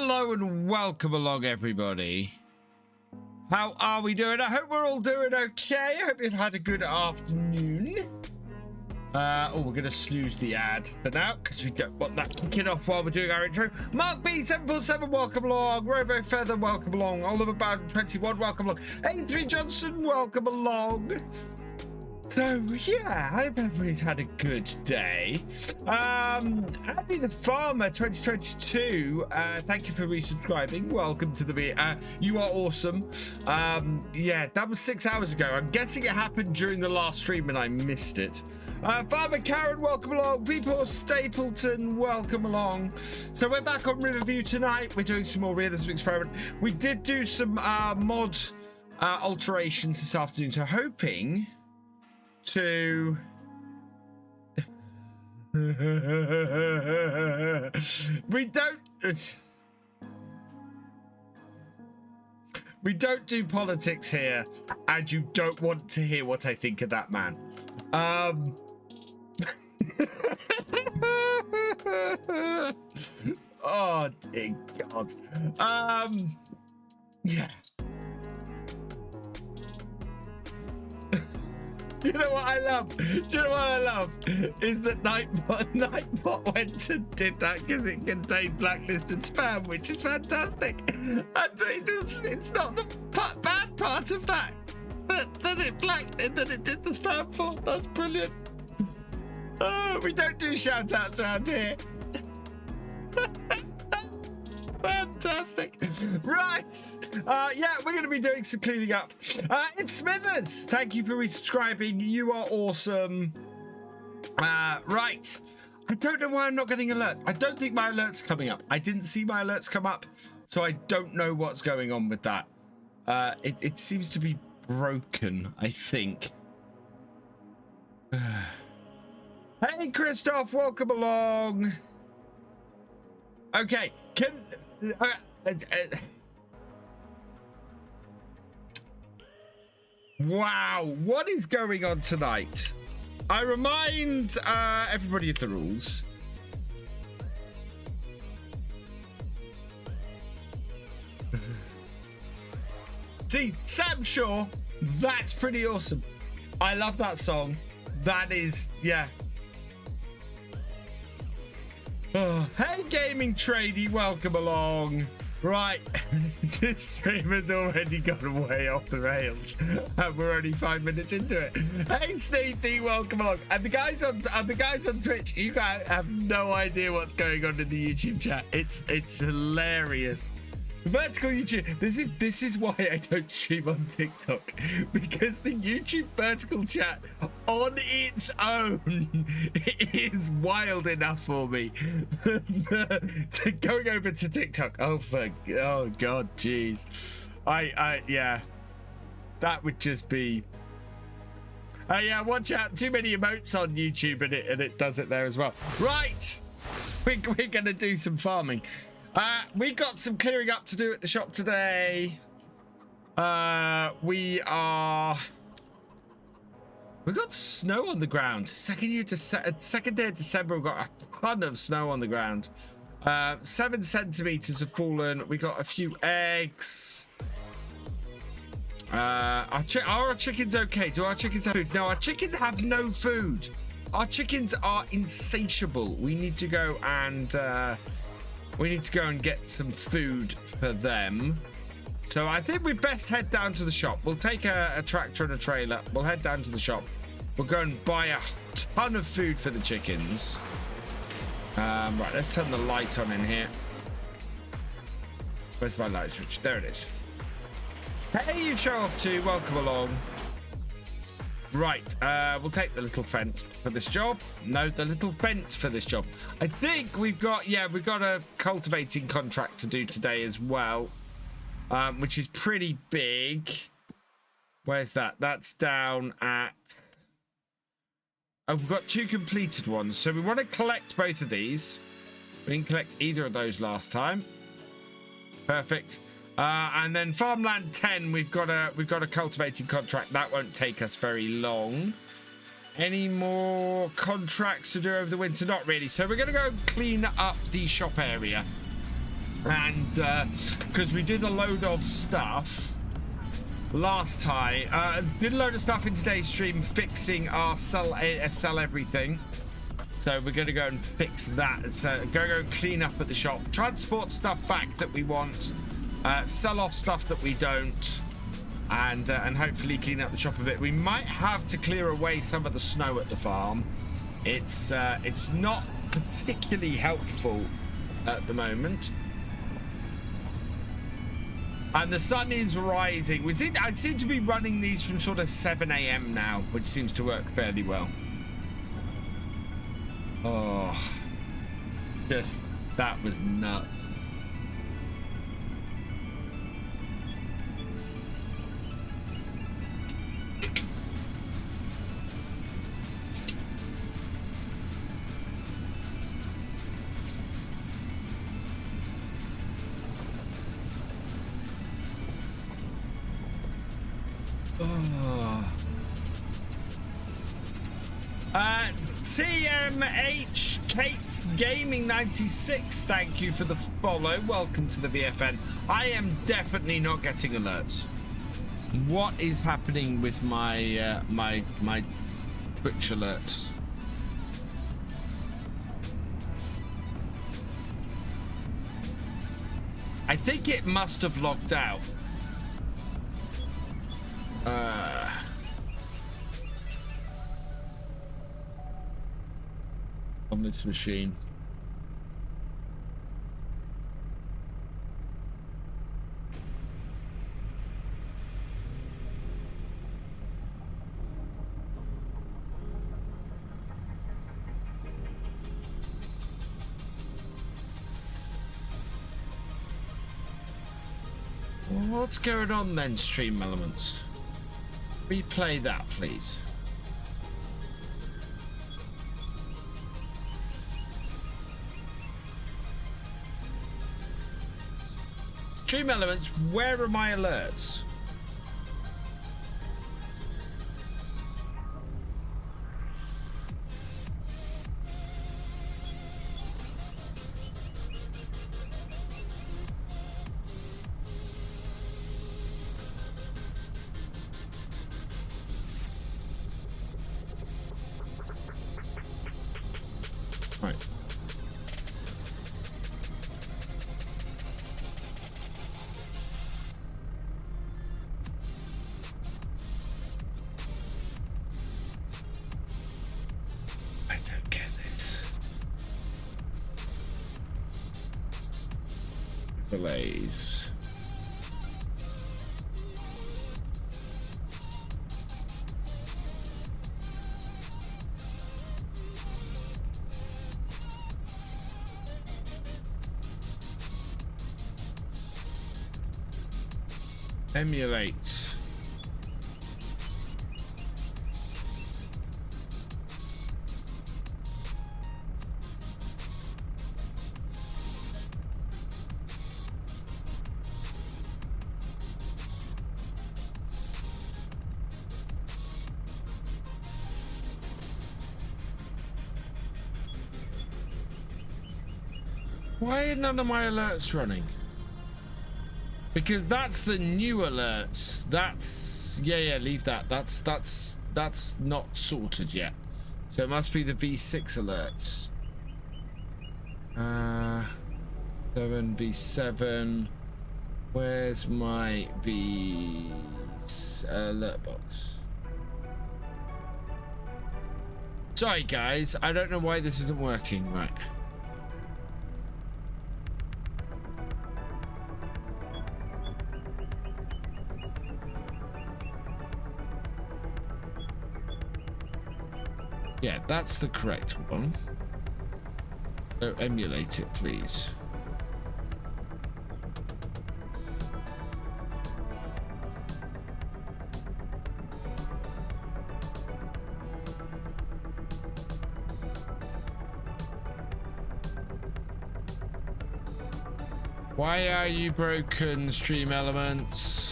Hello and welcome along, everybody. How are we doing? I hope we're all doing okay. I hope you've had a good afternoon. We're going to snooze the ad for now because we don't want that kicking off while we're doing our intro. Mark B747, welcome along. Robo Feather, welcome along. Oliver Bowden 21, welcome along. A3 Johnson, welcome along. So, yeah, I hope everybody's had a good day. Andy the Farmer 2022, thank you for resubscribing. Welcome to the you are awesome. Yeah, that was 6 hours ago. I'm guessing it happened during the last stream and I missed it. Farmer Karen, welcome along. People Stapleton, welcome along. So we're back on Riverview tonight. We're doing some more realism experiment. We did do some mod alterations this afternoon, so hoping to we don't do politics here, and you don't want to hear what I think of that man. Oh dear God. Yeah. Do you know what I love? Is that Nightbot went and did that because it contained blacklisted spam, which is fantastic. And it's not the bad part of that that it did the spam for. That's brilliant. Oh, we don't do shout outs around here. Fantastic. Right. Yeah, we're going to be doing some cleaning up. It's Smithers. Thank you for resubscribing. You are awesome. Right. I don't know why I'm not getting alerts. I don't think my alert's coming up. I didn't see my alerts come up, so I don't know what's going on with that. It seems to be broken, I think. Hey, Christoph. Welcome along. Okay. Wow, what is going on tonight? I remind everybody of the rules. See, Sam Shaw, that's pretty awesome. I love that song. That is, yeah. Oh, hey, Gaming Tradie, welcome along. Right, this stream has already gone way off the rails, and we're only 5 minutes into it. Hey, Sneethy, welcome along. And the guys on Twitch, you guys have no idea what's going on in the YouTube chat. It's hilarious. Vertical YouTube. This is why I don't stream on TikTok, because the YouTube vertical chat on its own is wild enough for me. To going over to TikTok. Oh God, jeez. Yeah. That would just be. Yeah, watch out. Too many emotes on YouTube, and it does it there as well. Right. We're gonna do some farming. We got some clearing up to do at the shop today. We got snow on the ground. Second day of December, we've got a ton of snow on the ground. 7 centimeters have fallen. We got a few eggs. Are our chickens okay? Do our chickens have food? No, our chickens have no food. Our chickens are insatiable. We need to go and get some food for them. So I think we best head down to the shop. We'll take a tractor and a trailer. We'll head down to the shop. We'll go and buy a ton of food for the chickens. Right, let's turn the light on in here. Where's my light switch? There it is. Hey, you show off too. Welcome along. Right, we'll take the little fent for this job. No, the little fent for this job. I think we've got a cultivating contract to do today as well, which is pretty big. Where's that? That's down at. Oh, we've got 2 completed ones, so we want to collect both of these. We didn't collect either of those last time. Perfect. And then farmland 10, we've got a cultivating contract. That won't take us very long. Any more contracts to do over the winter? Not really. So we're going to go clean up the shop area. and because we did a load of stuff last time, did a load of stuff in today's stream fixing our sell everything. So we're going to go and fix that. So go and clean up at the shop, transport stuff back that we want, sell off stuff that we don't, and hopefully clean up the shop a bit. We might have to clear away some of the snow at the farm. It's not particularly helpful at the moment. And the sun is rising. I seem to be running these from sort of 7 a.m. now, which seems to work fairly well. Oh, just that was nuts. TMH Kate Gaming 96, thank you for the follow. Welcome to the VFN. I am definitely not getting alerts. What is happening with my my Twitch alerts? I think it must have logged out. On this machine. Well, what's going on then, Stream Elements? Replay that, please. Stream Elements, where are my alerts? Right. Delays. Emulate. Why are none of my alerts running? Because that's the new alerts. That's yeah, leave that. That's not sorted yet. So it must be the V6 alerts. 7 V7. Where's my V alert box? Sorry guys, I don't know why this isn't working. Right. Yeah, that's the correct one. So emulate it, please. Why are you broken, Stream Elements?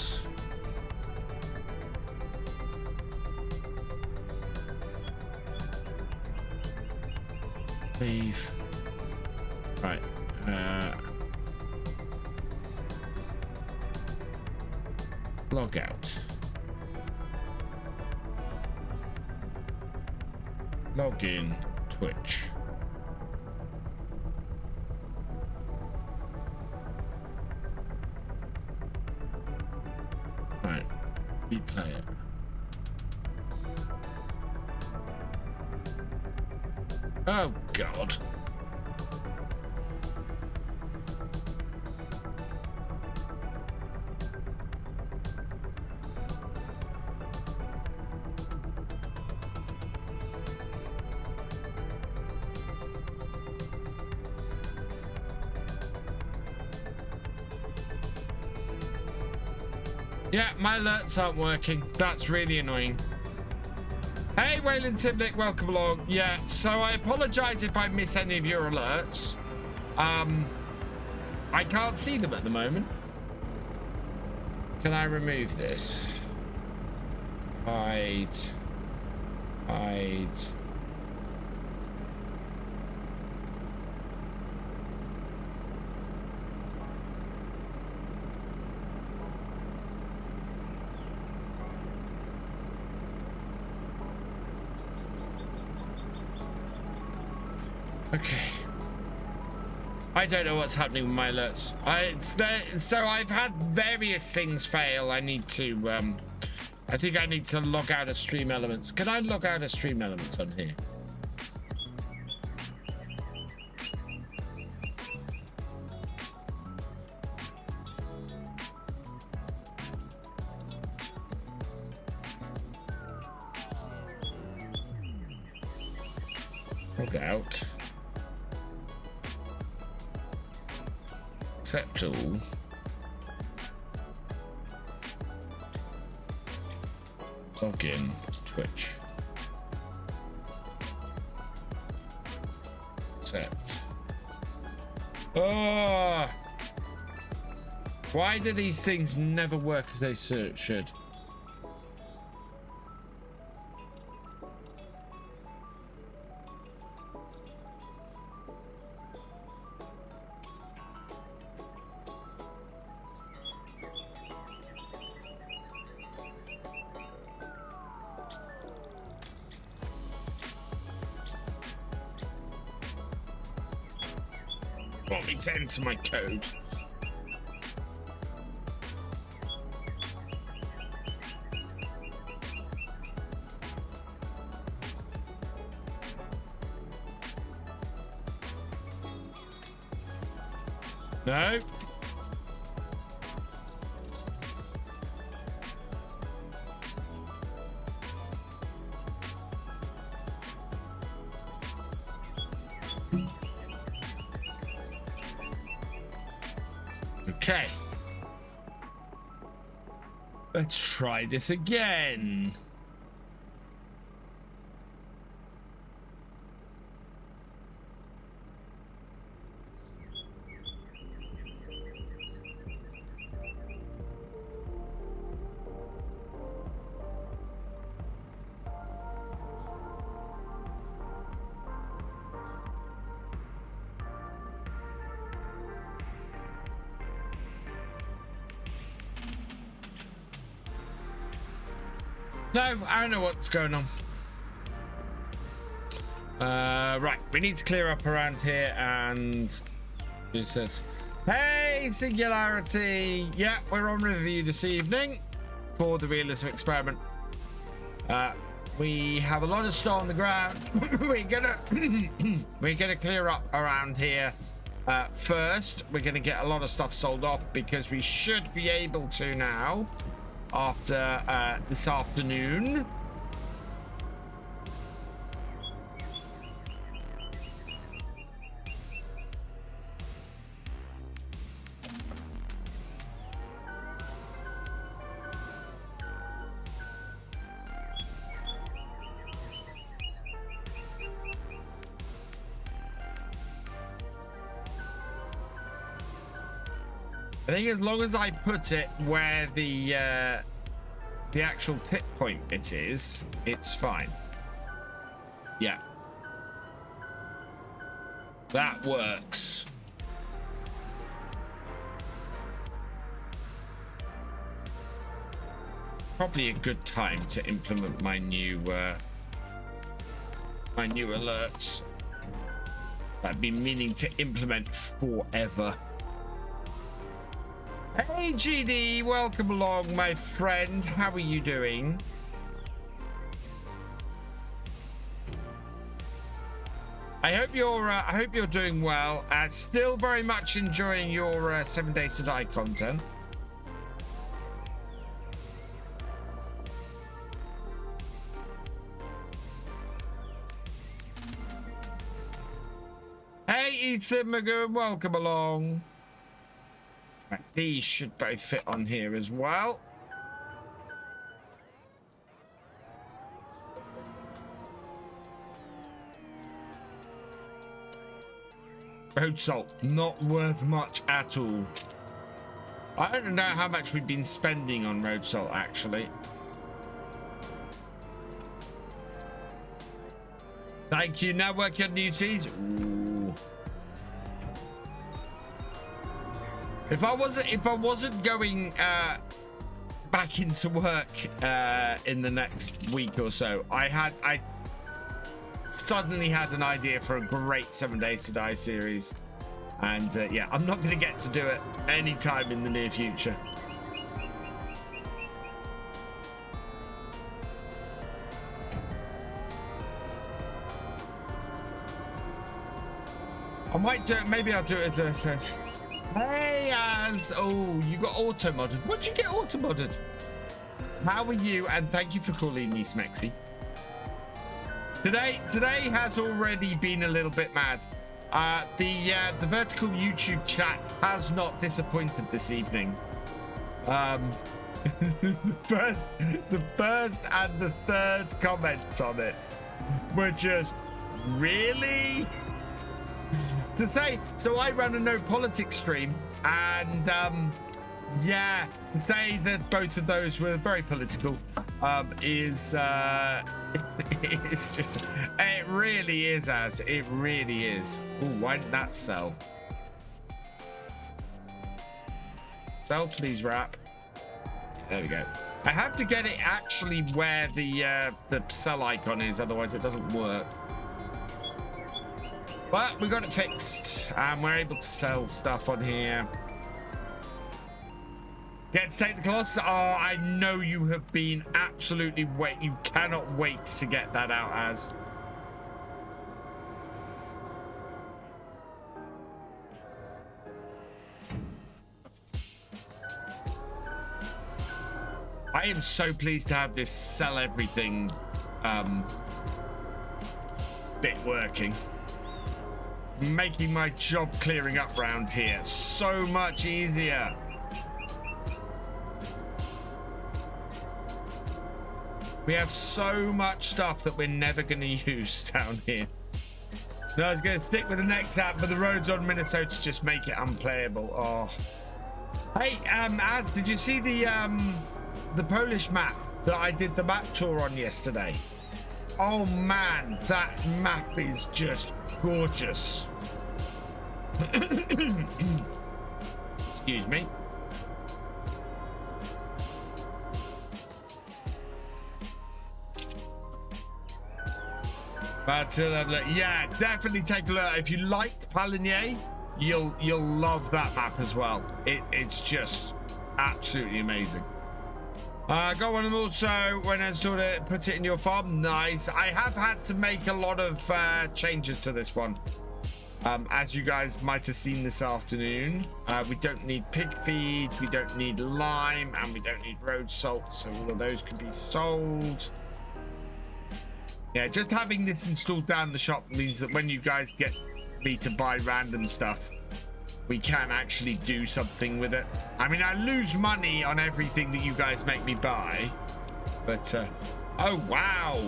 Leave. Right. Log out. Log in Twitch. Right, replay it. Oh God. Yeah, my alerts aren't working. That's really annoying. Hey, Wayland Timnick, welcome along. Yeah, so I apologize if I miss any of your alerts. I can't see them at the moment. Can I remove this? Hide. Hide. Okay. I don't know what's happening with my alerts. So I've had various things fail. I need to, I think I need to log out of Stream Elements. Can I log out of Stream Elements on here? Log out. Accept all. Log in Twitch. Accept. Oh! Why do these things never work as they should? Want me to enter my code? No. Okay. Let's try this again. No, I don't know what's going on. Right, we need to clear up around here, and who says, hey, Singularity. Yeah, we're on Riverview this evening for the Realism experiment. We have a lot of snow on the ground. we're gonna clear up around here. First, we're gonna get a lot of stuff sold off because we should be able to now. After this afternoon. I think as long as I put it where the actual tip point bit is, it's fine. Yeah. That works. Probably a good time to implement my new alerts. I've been meaning to implement forever. Hey GD, welcome along, my friend. How are you doing? I hope you're doing well. Still very much enjoying your 7 Days to Die content. Hey Ethan Magoon, welcome along. Right, these should both fit on here as well. Road salt, not worth much at all. I don't know how much we've been spending on road salt actually. Thank you. Now working on new seas. Ooh. If I wasn't going back into work in the next week or so, I suddenly had an idea for a great 7 Days to Die series, and yeah, I'm not going to get to do it anytime in the near future. I might do it. Maybe I'll do it as a. Hey, oh, you got auto modded. What'd you get auto modded? How are you? And thank you for calling me Smexy. Today has already been a little bit mad. The vertical YouTube chat has not disappointed this evening. The first and the third comments on it were just really. To say, so I run a no politics stream, and yeah, to say that both of those were very political is it's just, it really is, as it really is. Oh, why didn't that sell? Sell, please, wrap. There we go. I have to get it actually where the sell icon is, otherwise it doesn't work. But we got it fixed, and we're able to sell stuff on here. Get to take the class. Oh, I know you have been absolutely you cannot wait to get that out, as. I am so pleased to have this sell everything bit working. Making my job clearing up round here so much easier. We have so much stuff that we're never going to use down here. No, I was going to stick with the next app, but the roads on Minnesota just make it unplayable. Oh, hey, Az, did you see the Polish map that I did the map tour on yesterday? Oh man, that map is just gorgeous. Excuse me. But yeah, definitely take a look. If you liked Palinier, you'll love that map as well. It's just absolutely amazing. Got one and also when I installed it, put it in your farm. Nice. I have had to make a lot of changes to this one. As you guys might have seen this afternoon, we don't need pig feed, we don't need lime, and we don't need road salt, so all of those can be sold. Yeah, just having this installed down the shop means that when you guys get me to buy random stuff, we can actually do something with it. I mean, I lose money on everything that you guys make me buy, but oh wow,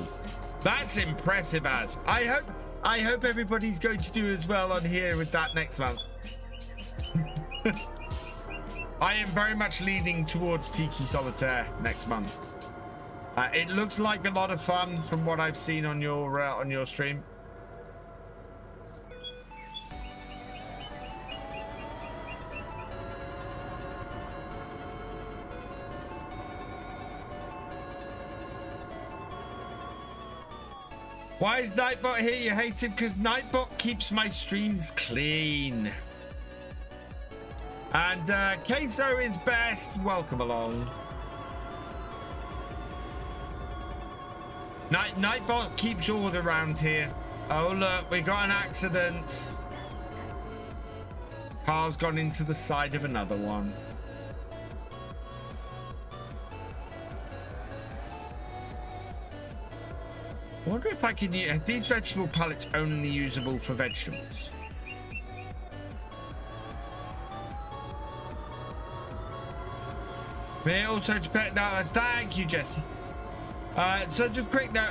that's impressive, Az. I hope everybody's going to do as well on here with that next month. I am very much leaning towards Tiki Solitaire next month. It looks like a lot of fun from what I've seen on your stream. Why is Nightbot here? You hate him because Nightbot keeps my streams clean. And Queso is best. Welcome along. Nightbot keeps order around here. Oh look, we got an accident. Car's gone into the side of another one. I wonder if I can use... Are these vegetable pallets only usable for vegetables? May also depend... No, thank you, Jesse. So just quick note,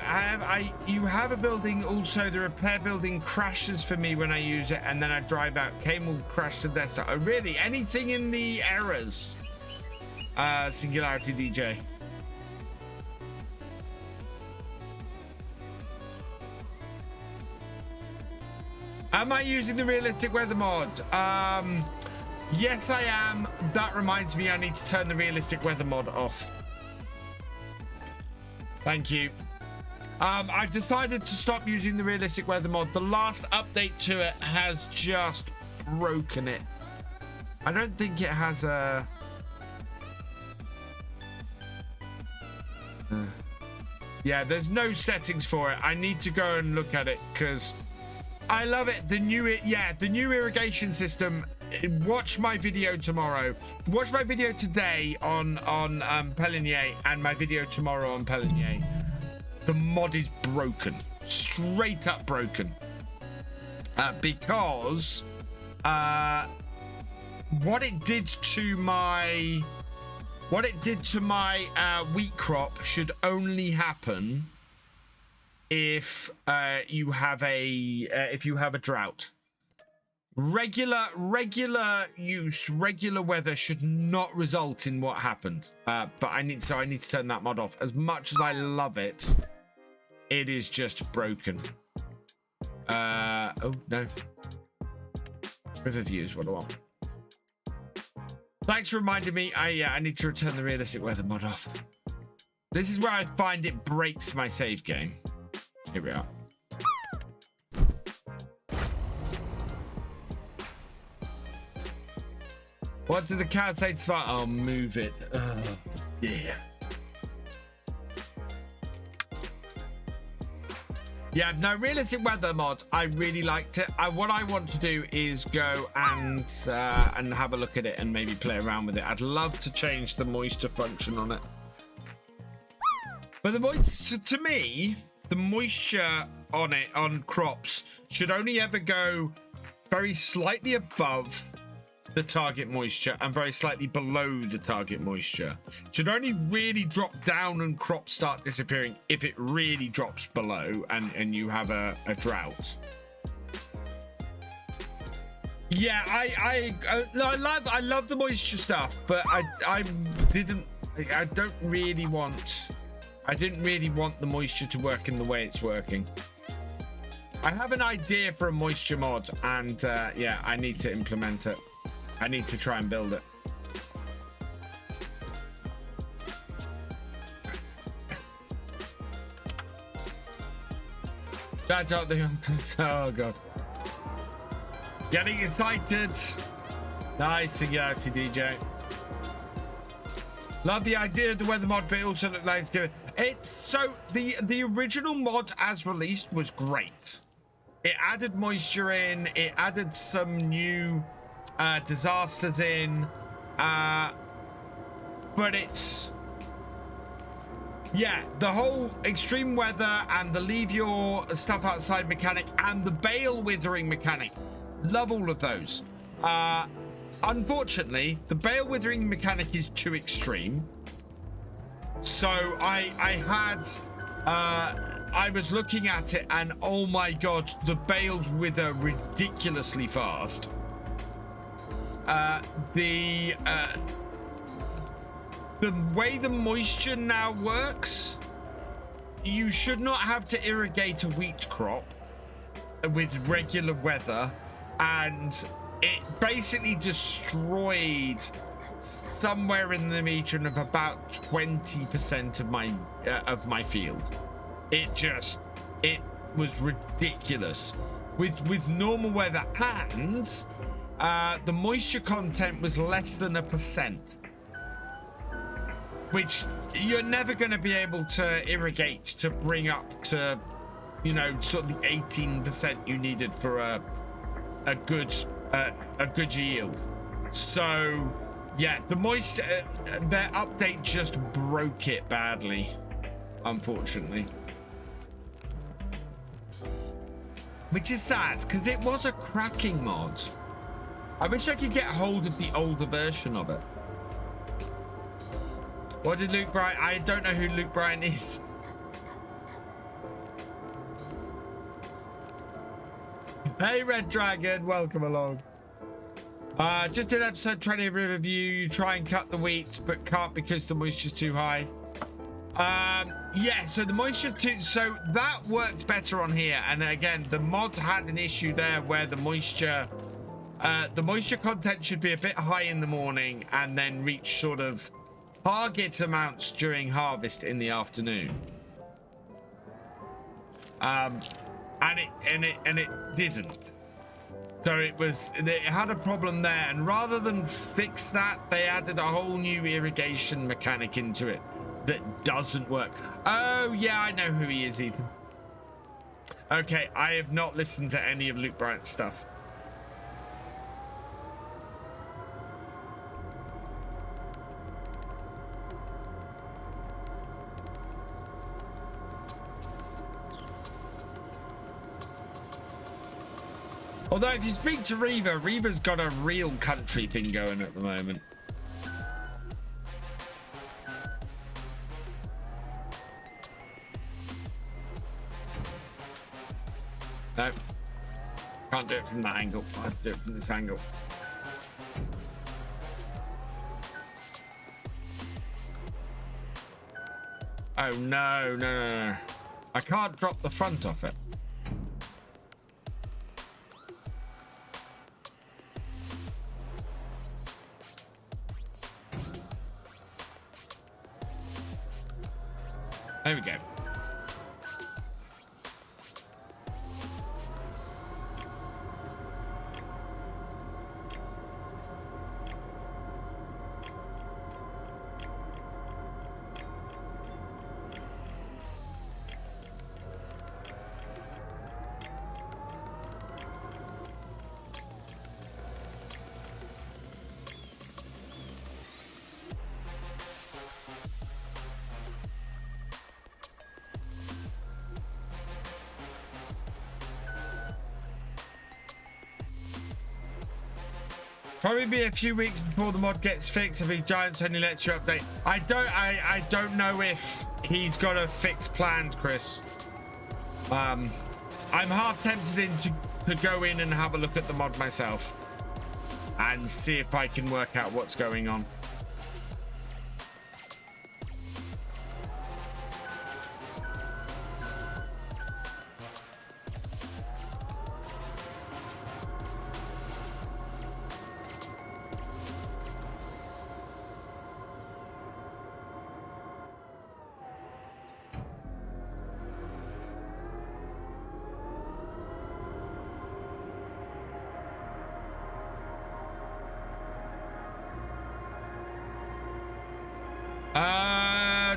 you have a building, also the repair building crashes for me when I use it, and then I drive out. Came will crash to desktop. Oh, really? Anything in the errors? Singularity DJ. Am I using the realistic weather mod? Yes, I am. That reminds me I need to turn the realistic weather mod off. Thank you. I've decided to stop using the realistic weather mod. The last update to it has just broken it. I don't think it has a... Yeah, there's no settings for it. I need to go and look at it because I love it. The new irrigation system. Watch my video tomorrow. Watch my video today on Pelinier and my video tomorrow on Pelinier. The mod is broken, straight up broken, because what it did to my wheat crop should only happen if you have a drought. Regular use, regular weather should not result in what happened. But I need to turn that mod off. As much as I love it, it is just broken. Oh no. Riverview is what I want. Thanks for reminding me. I need to return the realistic weather mod off. This is where I find it breaks my save game. Here we are. What did the cat say to start? I'll move it. Oh, dear. Yeah, no, realistic weather mod. I really liked it. What I want to do is go and have a look at it and maybe play around with it. I'd love to change the moisture function on it. But the moisture, to me, the moisture on it, on crops, should only ever go very slightly above the target moisture and very slightly below the target moisture. Should only really drop down and crops start disappearing if it really drops below and you have a drought. Yeah, I love the moisture stuff, but I didn't really want the moisture to work in the way it's working. I have an idea for a moisture mod, and yeah, I need to implement it. I need to try and build it. That's out the oh god. Getting excited. Nice singularity DJ. Love the idea of the weather mod, but it also looks like it's good. It's so the original mod as released was great. It added moisture in, it added some new disasters in, but it's, yeah, the whole extreme weather and the leave your stuff outside mechanic and the bale withering mechanic, love all of those. Unfortunately, the bale withering mechanic is too extreme, so I was looking at it and oh my god, the bales wither ridiculously fast. The way the moisture now works, you should not have to irrigate a wheat crop with regular weather, and it basically destroyed somewhere in the region of about 20% of my field. It was ridiculous. With normal weather, and the moisture content was less than 1%, which you're never going to be able to irrigate to bring up to, you know, sort of the 18% you needed for a good yield. So yeah, the moisture, their update just broke it badly, unfortunately. Which is sad, because it was a cracking mod. I wish I could get hold of the older version of it. What did Luke Bryan? I don't know who Luke Bryan is. Hey, Red Dragon, welcome along. Just in episode 20 of Riverview, you try and cut the wheat, but can't because the moisture's too high. Yeah, so the moisture too, so that worked better on here. And again, the mod had an issue there where the moisture content should be a bit high in the morning and then reach sort of target amounts during harvest in the afternoon. And it didn't. So it had a problem there, and rather than fix that, they added a whole new irrigation mechanic into it that doesn't work. Oh yeah, I know who he is, Ethan. Okay, I have not listened to any of Luke Bryant's stuff. Although if you speak to Reva, Reva's got a real country thing going at the moment. No, can't do it from that angle. I have to do it from this angle. Oh no, no, no, no. I can't drop the front off it. There we go. Probably be a few weeks before the mod gets fixed if Big Giants only lets you update. I don't know if he's got a fix planned, Chris. I'm half tempted to go in and have a look at the mod myself and see if I can work out what's going on.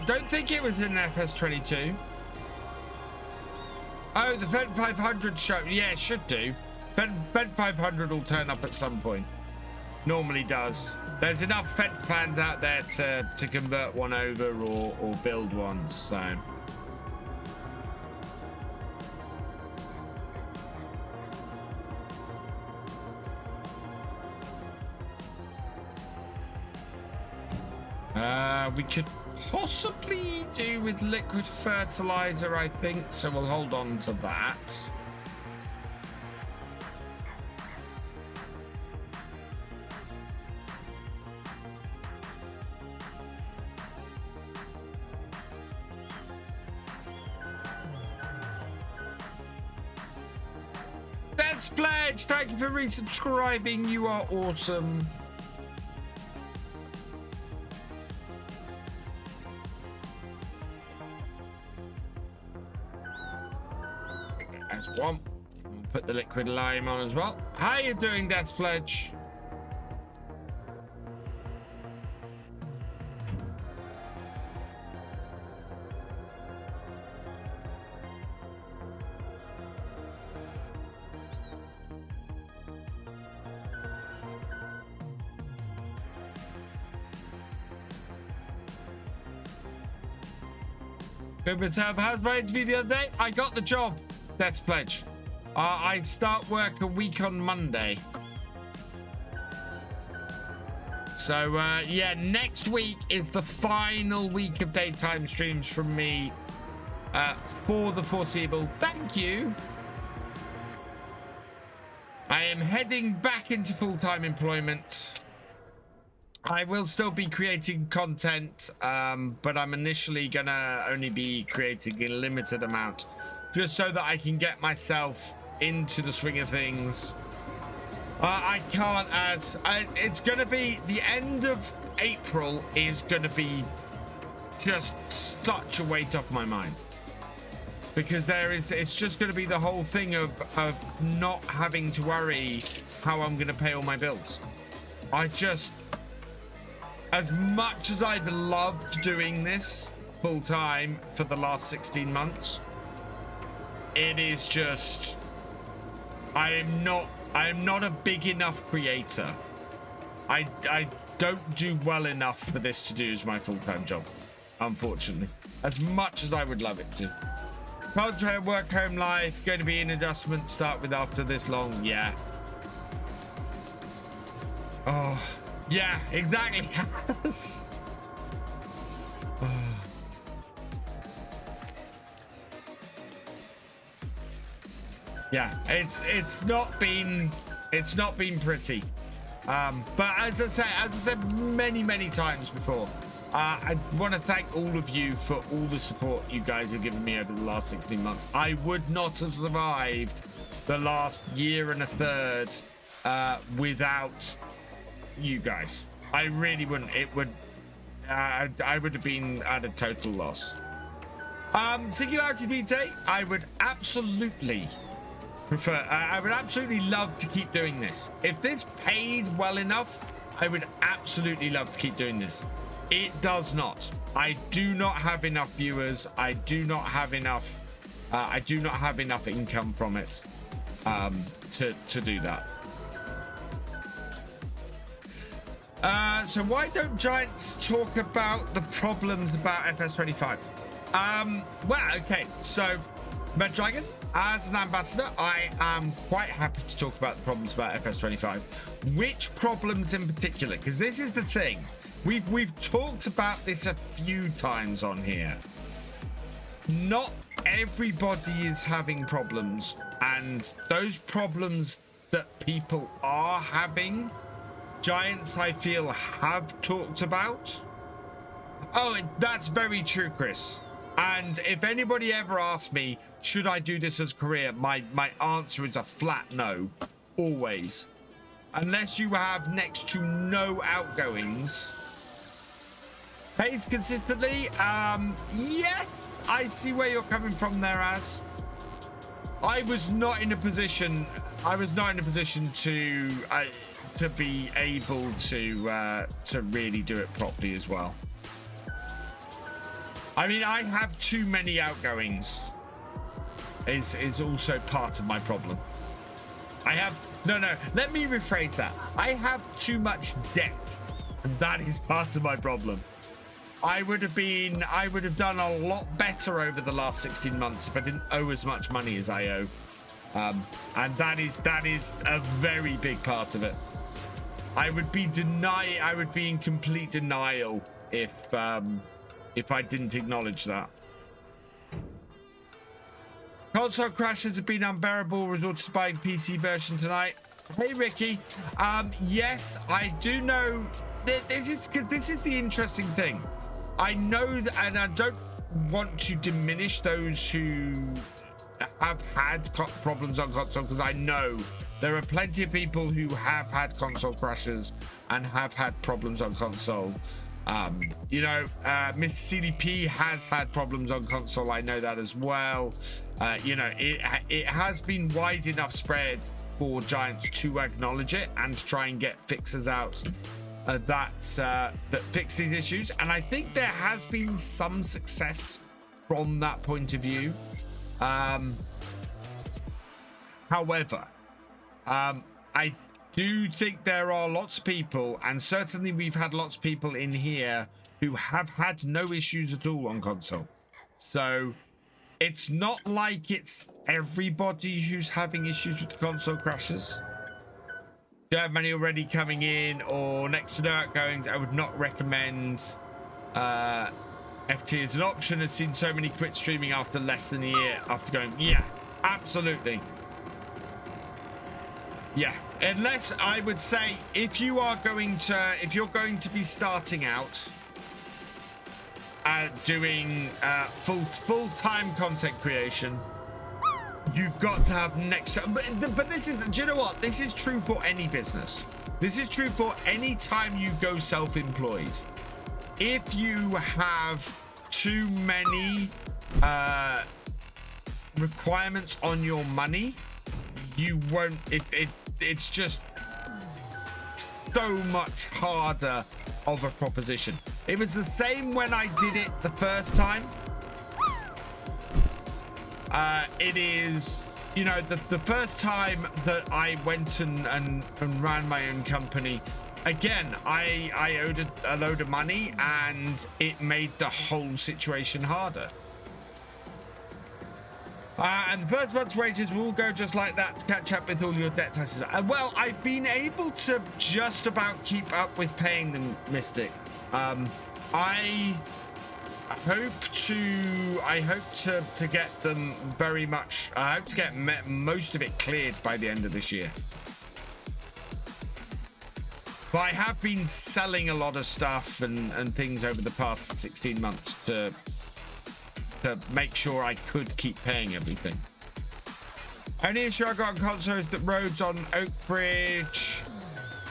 Don't think it was in FS22. Oh, the Fed 500 show. Yeah, it should do. Fed 500 will turn up at some point. Normally does. There's enough Fed fans out there to convert one over or build one, so. We could possibly do with liquid fertilizer, I think, so we'll hold on to that. Let's pledge. Thank you for resubscribing. You are awesome. That's one. Put the liquid lime on as well. How you doing, Death's Pledge? How's my interview the other day? I got the job. That's pledge. I start work a week on Monday. So yeah, next week is the final week of daytime streams from me for the foreseeable. Thank you. I am heading back into full-time employment. I will still be creating content, but I'm initially gonna only be creating a limited amount, just so that I can get myself into the swing of things. I can't add. It's gonna be the end of April is gonna be just such a weight off my mind, because it's just gonna be the whole thing of not having to worry how I'm gonna pay all my bills. As much as I've loved doing this full time for the last 16 months, it is just, I am not a big enough creator. I don't do well enough for this to do as my full-time job, unfortunately, as much as I would love it to. Contract work home life, going to be an adjustment start with after this long. Yeah. Oh. Yeah, exactly. Yeah, it's not been pretty. But as I said many times before, I want to thank all of you for all the support you guys have given me over the last 16 months. I would not have survived the last year and a third without you guys. I really wouldn't. It would I would have been at a total loss. Singularity DT, I would absolutely prefer, I would absolutely love to keep doing this. If this paid well enough, I would absolutely love to keep doing this. It does not. I do not have enough viewers. I do not have enough income from it to do that. So why don't giants talk about the problems about FS25? Well, okay, so Madgin, as an ambassador, I am quite happy to talk about the problems about FS25. Which problems in particular? Because this is the thing. We've talked about this a few times on here. Not everybody is having problems, and those problems that people are having, giants, I feel, have talked about. Oh, that's very true, Chris. And if anybody ever asks me, should I do this as a career, my answer is a flat no, always. Unless you have next to no outgoings. Pays consistently? Yes, I see where you're coming from there, Az. I was not in a position to be able to really do it properly as well. I mean, I have too many outgoings. Is also part of my problem. No, let me rephrase that. I have too much debt, and that is part of my problem. I would have done a lot better over the last 16 months if I didn't owe as much money as I owe. And that is a very big part of it. I would be in complete denial if I didn't acknowledge that. Console crashes have been unbearable. Resorted to buying PC version tonight. Hey Ricky, yes, I do know. This is the interesting thing. I know that, and I don't want to diminish those who have had problems on console, because I know there are plenty of people who have had console crashes and have had problems on console. You know, Mr. CDP has had problems on console. I know that as well. You know, it has been wide enough spread for Giants to acknowledge it and try and get fixes out that fix these issues. And I think there has been some success from that point of view. However, I do think there are lots of people, and certainly we've had lots of people in here who have had no issues at all on console. So it's not like it's everybody who's having issues with the console crashes. Do you have many already coming in or next to no outgoings? I would not recommend FT as an option. I've seen so many quit streaming after less than a year after going, yeah, absolutely. Yeah, unless I would say if you're going to be starting out doing full-time content creation, you've got to have next to, but this is, do you know what, this is true for any business. This is true for any time you go self-employed. If you have too many requirements on your money, you won't, it's just so much harder of a proposition. It was the same when I did it the first time. It is, you know, the first time that I went and ran my own company, again, I owed a load of money and it made the whole situation harder. And the first month's wages will go just like that to catch up with all your debts. Well, I've been able to just about keep up with paying them, Mystic. I hope to get them very much. I hope to get most of it cleared by the end of this year. But I have been selling a lot of stuff and things over the past 16 months to make sure I could keep paying everything. Only issue I got on console is that roads on Oak Bridge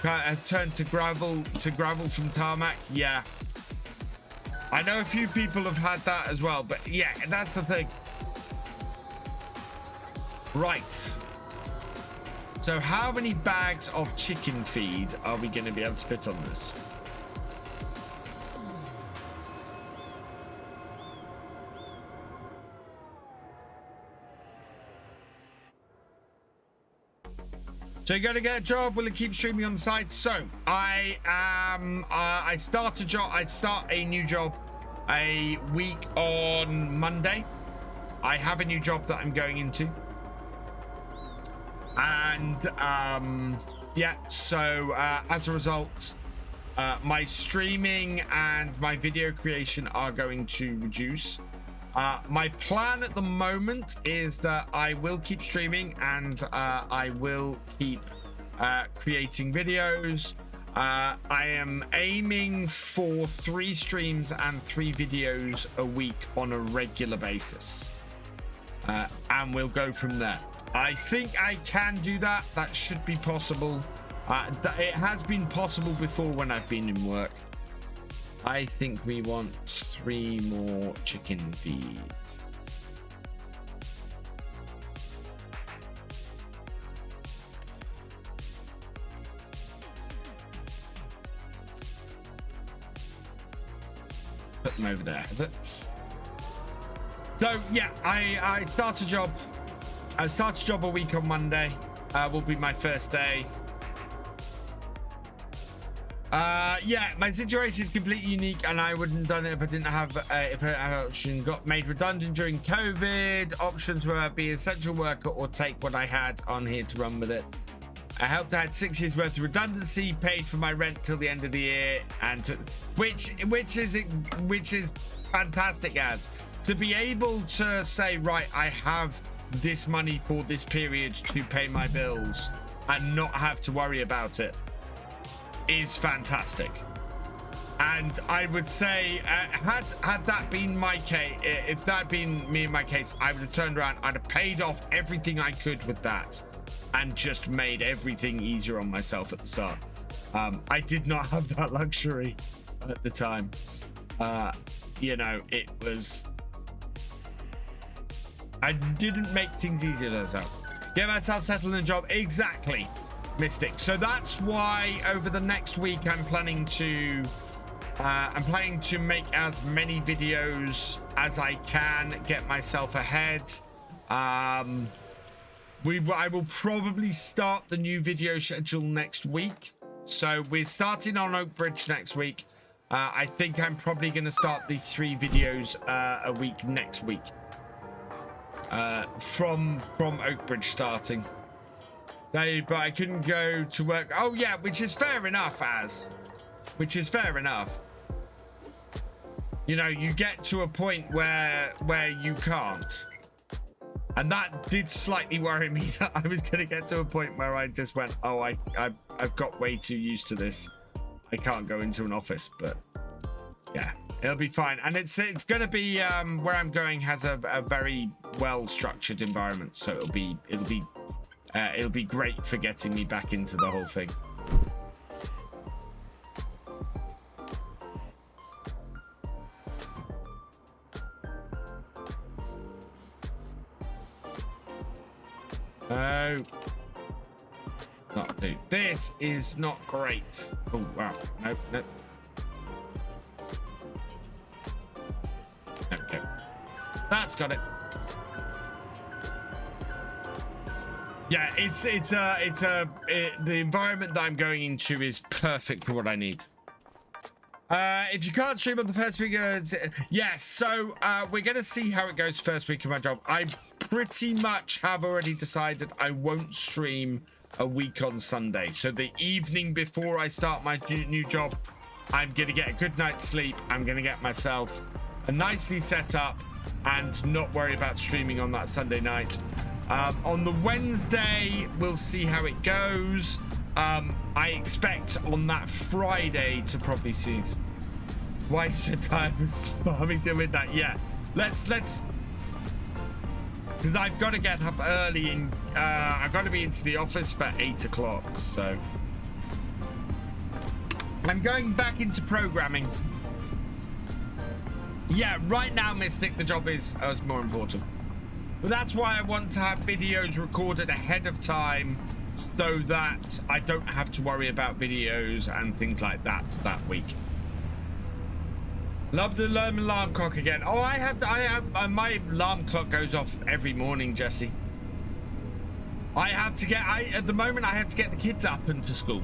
have turned to gravel from tarmac. Yeah, I know a few people have had that as well, but yeah, that's the thing. Right, so how many bags of chicken feed are we going to be able to fit on this? So you're gonna get a job? Will it keep streaming on the side? So I start a new job a week on Monday. I have a new job that I'm going into, and yeah. So as a result, my streaming and my video creation are going to reduce. My plan at the moment is that I will keep streaming and I will keep creating videos. I am aiming for 3 streams and 3 videos a week on a regular basis. And we'll go from there. I think I can do that. That should be possible. It has been possible before when I've been in work. I think we want 3 more chicken feeds. Put them over there, is it? So yeah, I start a job. I start a job a week on Monday. Will be my first day. Yeah, my situation is completely unique, and I wouldn't have done it if I didn't have if an option got made redundant during COVID. Options were be an essential worker or take what I had on here to run with it. I helped. I had 6 years worth of redundancy, paid for my rent till the end of the year, and which is fantastic. As to be able to say, right, I have this money for this period to pay my bills and not have to worry about it is fantastic. And I would say had that been my case, if that had been me in my case, I would have turned around, I'd have paid off everything I could with that and just made everything easier on myself at the start. I did not have that luxury. at the time. You know, it was... I didn't make things easier to myself. Get myself settled in a job. Exactly, Mystic. So that's why over the next week I'm planning to make as many videos as I can, get myself ahead. I will probably start the new video schedule next week. So we're starting on Oakbridge next week. I think I'm probably going to start the 3 videos a week next week. From Oakbridge starting. So, but I couldn't go to work. Oh yeah, which is fair enough, which is fair enough. You know, you get to a point where you can't. And that did slightly worry me that I was going to get to a point where I just went, oh, I've got way too used to this. I can't go into an office, but yeah, it'll be fine. And it's going to be where I'm going has a very well structured environment, so it'll be great for getting me back into the whole thing. Oh, not do. This is not great. Oh wow, nope. Okay, that's got it. Yeah, the environment that I'm going into is perfect for what I need. If you can't stream on the first week, yes. So we're gonna see how it goes first week of my job. I pretty much have already decided I won't stream a week on Sunday. So the evening before I start my new job, I'm gonna get a good night's sleep. I'm gonna get myself a nicely set up and not worry about streaming on that Sunday night. On the Wednesday, we'll see how it goes. I expect on that Friday to probably see. Why is your time farming to midnight? Yeah, let's because I've got to get up early and I've got to be into the office for 8 o'clock. So I'm going back into programming. Yeah, right now, Mystic, the job is more important. But that's why I want to have videos recorded ahead of time so that I don't have to worry about videos and things like that week. Love the alarm clock again. Oh, I have my alarm clock goes off every morning, Jesse. At the moment I have to get the kids up and to school.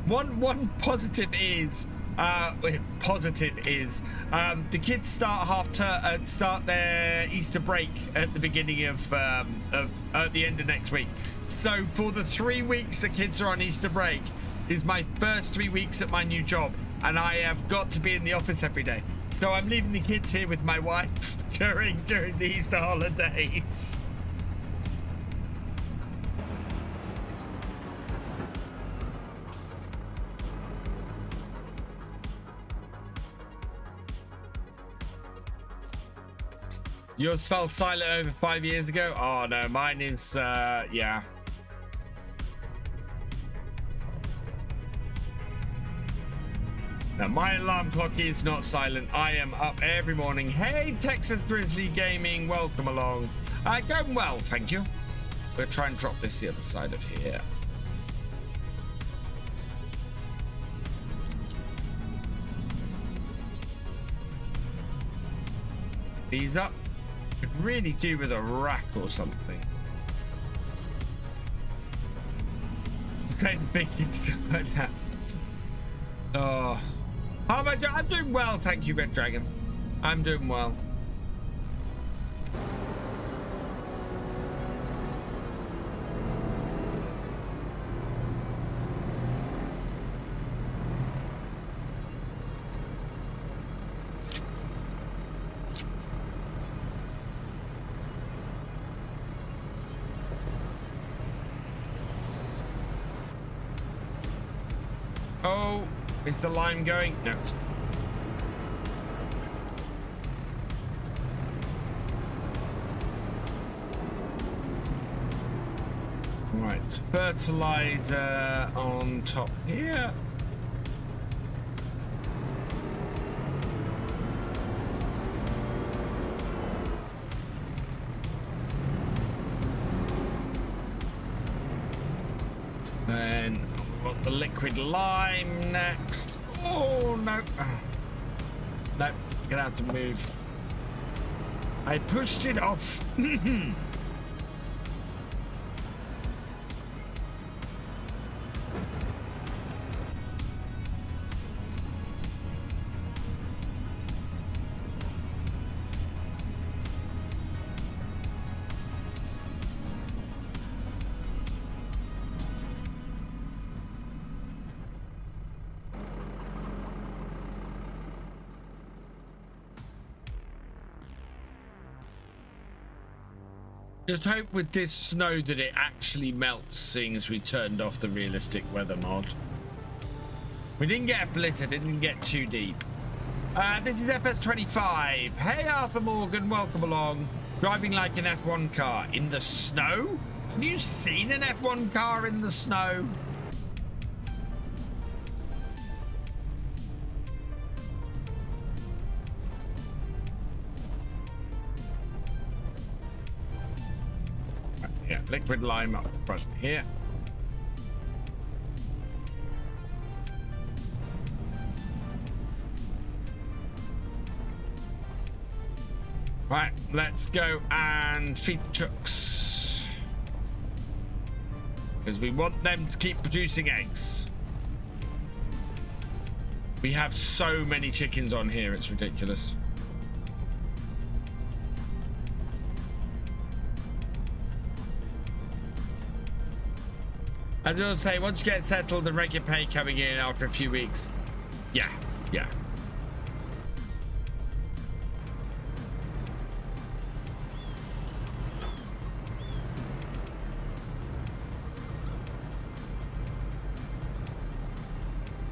One positive is the kids start their Easter break at the beginning of at the end of next week. So for the 3 weeks the kids are on Easter break is my first 3 weeks at my new job, and I have got to be in the office every day. So I'm leaving the kids here with my wife during the Easter holidays. Yours fell silent over 5 years ago? Oh no, mine is yeah. Now my alarm clock is not silent. I am up every morning. Hey, Texas Grizzly Gaming, welcome along. Going well, thank you. We'll try and drop this the other side of here. These up. Could really do with a rack or something. Say the big kids don't have. Oh. How am I doing? I'm doing well, thank you, Red Dragon. I'm doing well. Oh, is the lime going? No. Right, fertilizer on top here. liquid lime next. Oh, no. Oh. No, gonna have to move. I pushed it off. Just hope with this snow that it actually melts, seeing as we turned off the realistic weather mod. We didn't get a blizzard, it didn't get too deep. This is FS25. Hey Arthur Morgan, welcome along. Driving like an F1 car in the snow? Have you seen an F1 car in the snow? Yeah, liquid lime up front here. Right, let's go and feed the chooks. Because we want them to keep producing eggs. We have so many chickens on here, it's ridiculous. I was going to say, once you get settled and regular pay coming in after a few weeks. Yeah, yeah.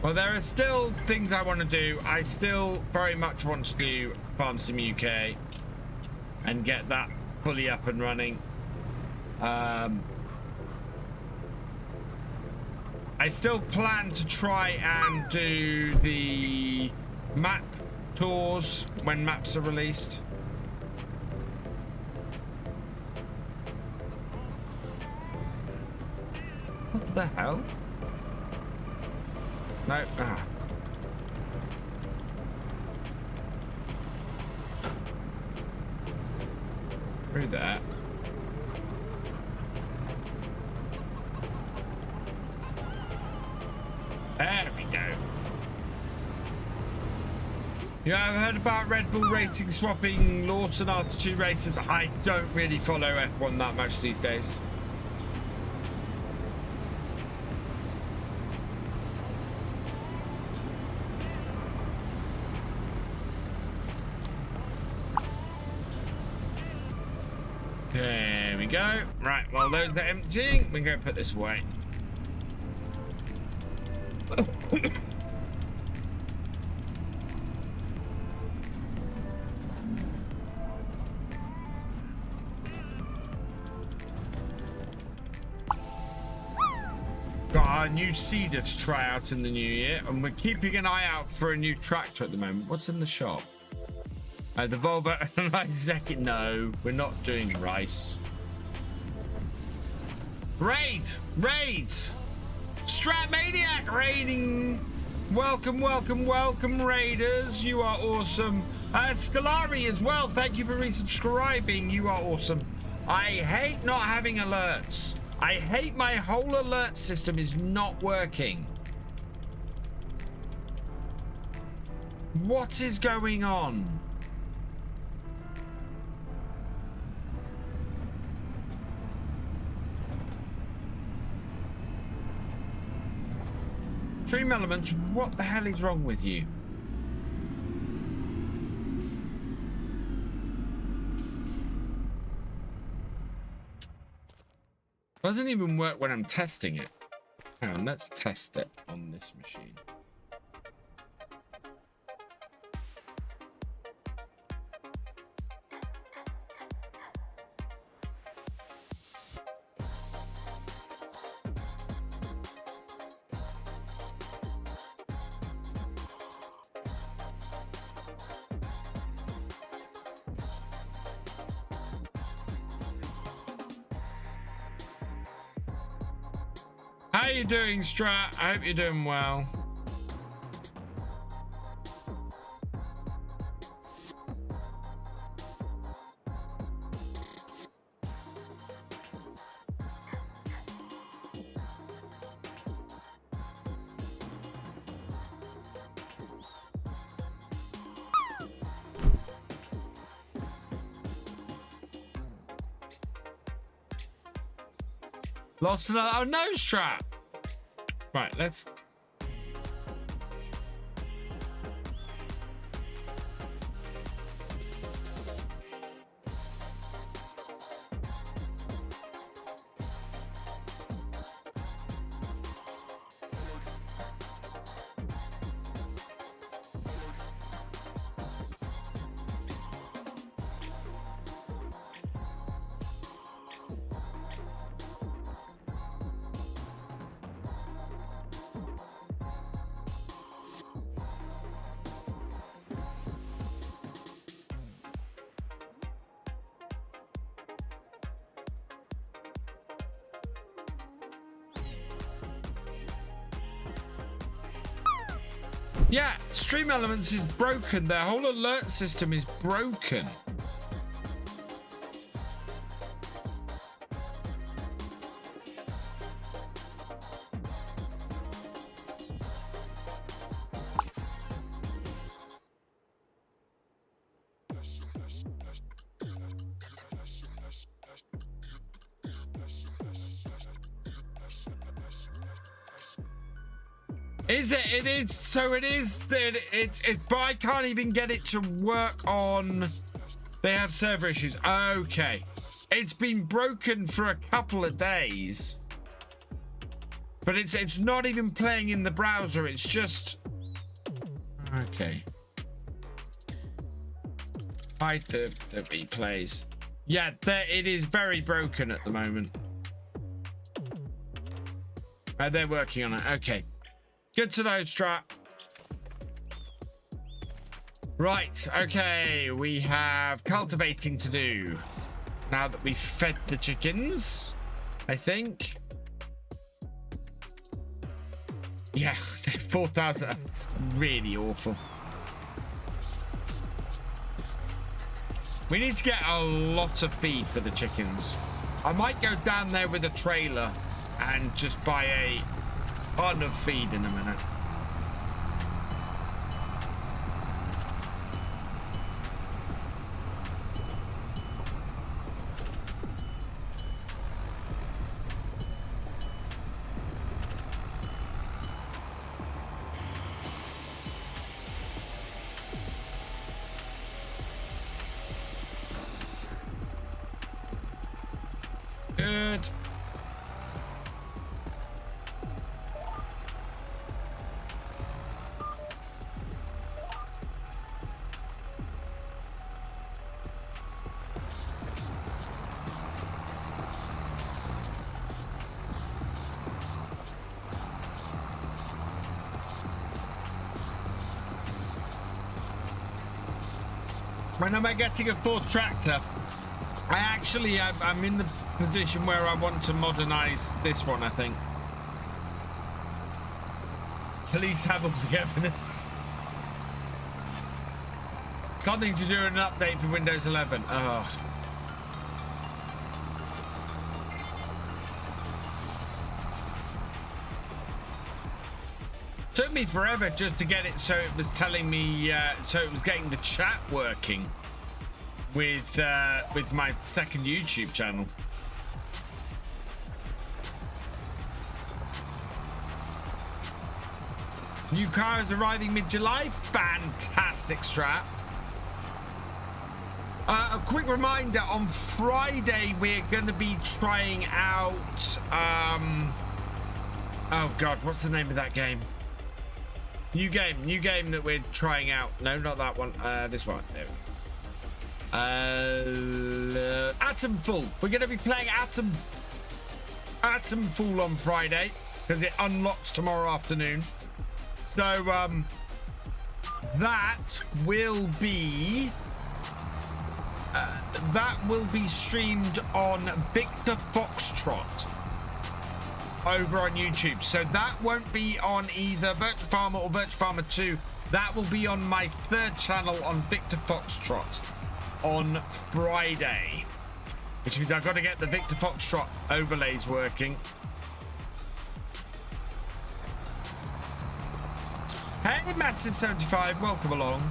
Well, there are still things I want to do. I still very much want to do Farm Sim UK and get that fully up and running. I still plan to try and do the map tours when maps are released. What the hell? No. Ah. Through that. There we go. You have heard about Red Bull rating swapping Lawson after 2 races? I don't really follow F1 that much these days. There we go. Right, well, those are emptying. We're going to put this away. Got our new seeder to try out in the new year, and we're keeping an eye out for a new tractor at the moment. What's in the shop? The Volvo and Isaac. No, we're not doing rice. Raid! Stratmaniac raiding. Welcome, welcome, welcome, raiders. You are awesome. Scalari as well. Thank you for resubscribing. You are awesome. I hate not having alerts. I hate my whole alert system is not working. What is going on? Stream Elements, what the hell is wrong with you? Doesn't even work when I'm testing it. Hang on, let's test it on this machine. How you doing, Strat? I hope you're doing well. Lost another. Oh no, Strat. Right, let's. Yeah, Stream Elements is broken. Their whole alert system is broken. Is it? It is. So it is. It's. But I can't even get it to work on. They have server issues. Okay. It's been broken for a couple of days. But it's not even playing in the browser. It's just. Okay. Hide the replays. Yeah, it is very broken at the moment. They're working on it. Okay. Good to know, Strat. Right, okay, we have cultivating to do. Now that we've fed the chickens, I think. Yeah, 4,000, that's really awful. We need to get a lot of feed for the chickens. I might go down there with a trailer and just buy a ton of feed in a minute. Good. When am I getting a fourth tractor? I'm in the position where I want to modernize this one, I think. Please have all the evidence. Something to do with an update for Windows 11. Oh. Took me forever just to get it so it was telling me, so it was getting the chat working with my second YouTube channel. New car is arriving mid-July. Fantastic, Strat. A quick reminder, on Friday we're going to be trying out oh god, what's the name of that game? New game that we're trying out. No, not that one. This one. There we go. Atomful. We're going to be playing Atomful on Friday because it unlocks tomorrow afternoon. So that will be streamed on Victor Foxtrot. over on YouTube. So that won't be on either Virtual Farmer or Virtual Farmer 2. That will be on my third channel on Victor Foxtrot on Friday. Which means I've got to get the Victor Foxtrot overlays working. Hey, Massive75, welcome along.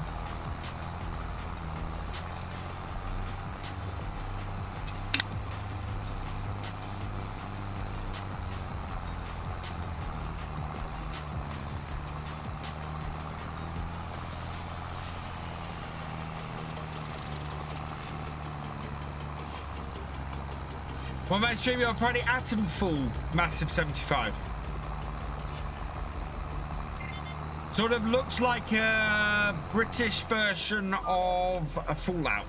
Well, my streaming on Friday, Atom Full, Massive75. Sort of looks like a British version of a Fallout.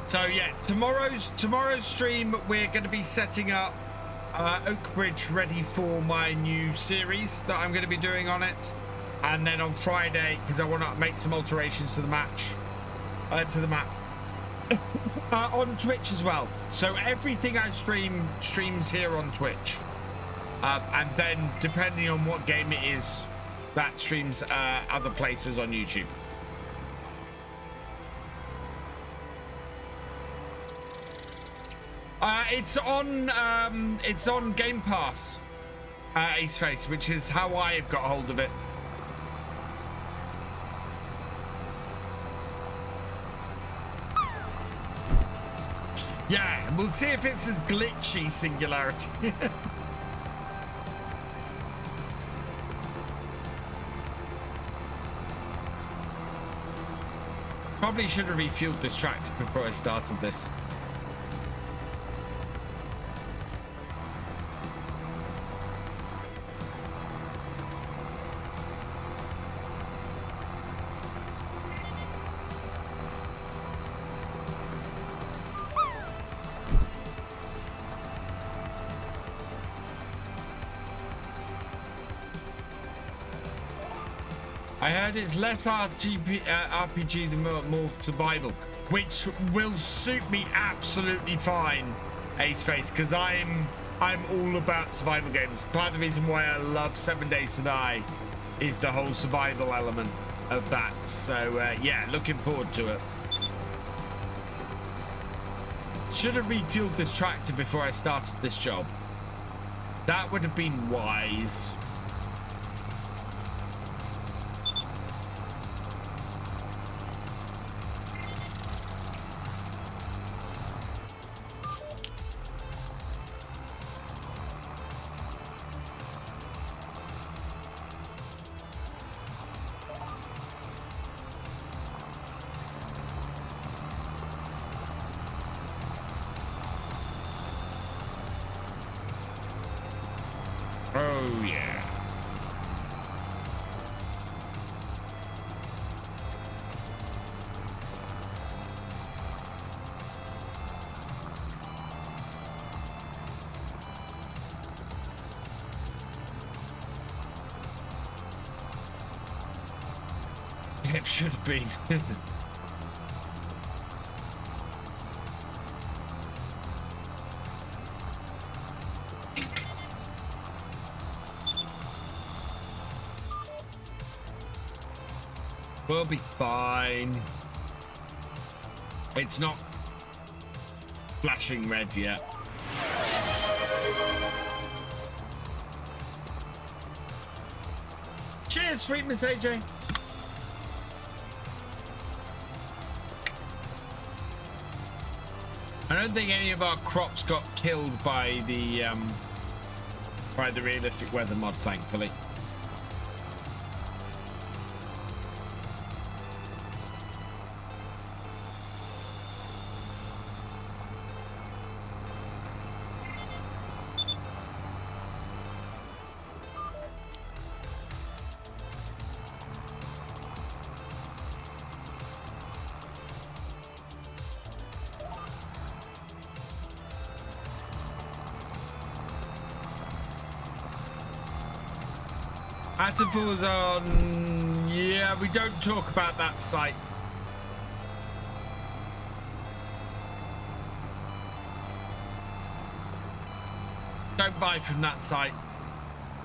So yeah, tomorrow's stream we're going to be setting up Oakbridge ready for my new series that I'm going to be doing on it. And then on Friday, because I want to make some alterations to the match, to the map, on Twitch as well. So everything I streams here on Twitch, and then depending on what game it is, that streams other places on YouTube. It's on Game Pass, Aceface, which is how I've got hold of it. Yeah, we'll see if it's as glitchy Singularity. Probably should have refueled this tractor before I started this. I heard it's less RPG than more survival, which will suit me absolutely fine, Aceface, because I'm all about survival games. Part of the reason why I love 7 Days to Die is the whole survival element of that. So yeah, looking forward to it. Should have refueled this tractor before I started this job. That would have been wise. Oh, yeah. It should have been. We'll be fine. It's not flashing red yet. Cheers, sweet Miss AJ. I don't think any of our crops got killed by the realistic weather mod, thankfully. Attenborough is on. Yeah, we don't talk about that site. Don't buy from that site.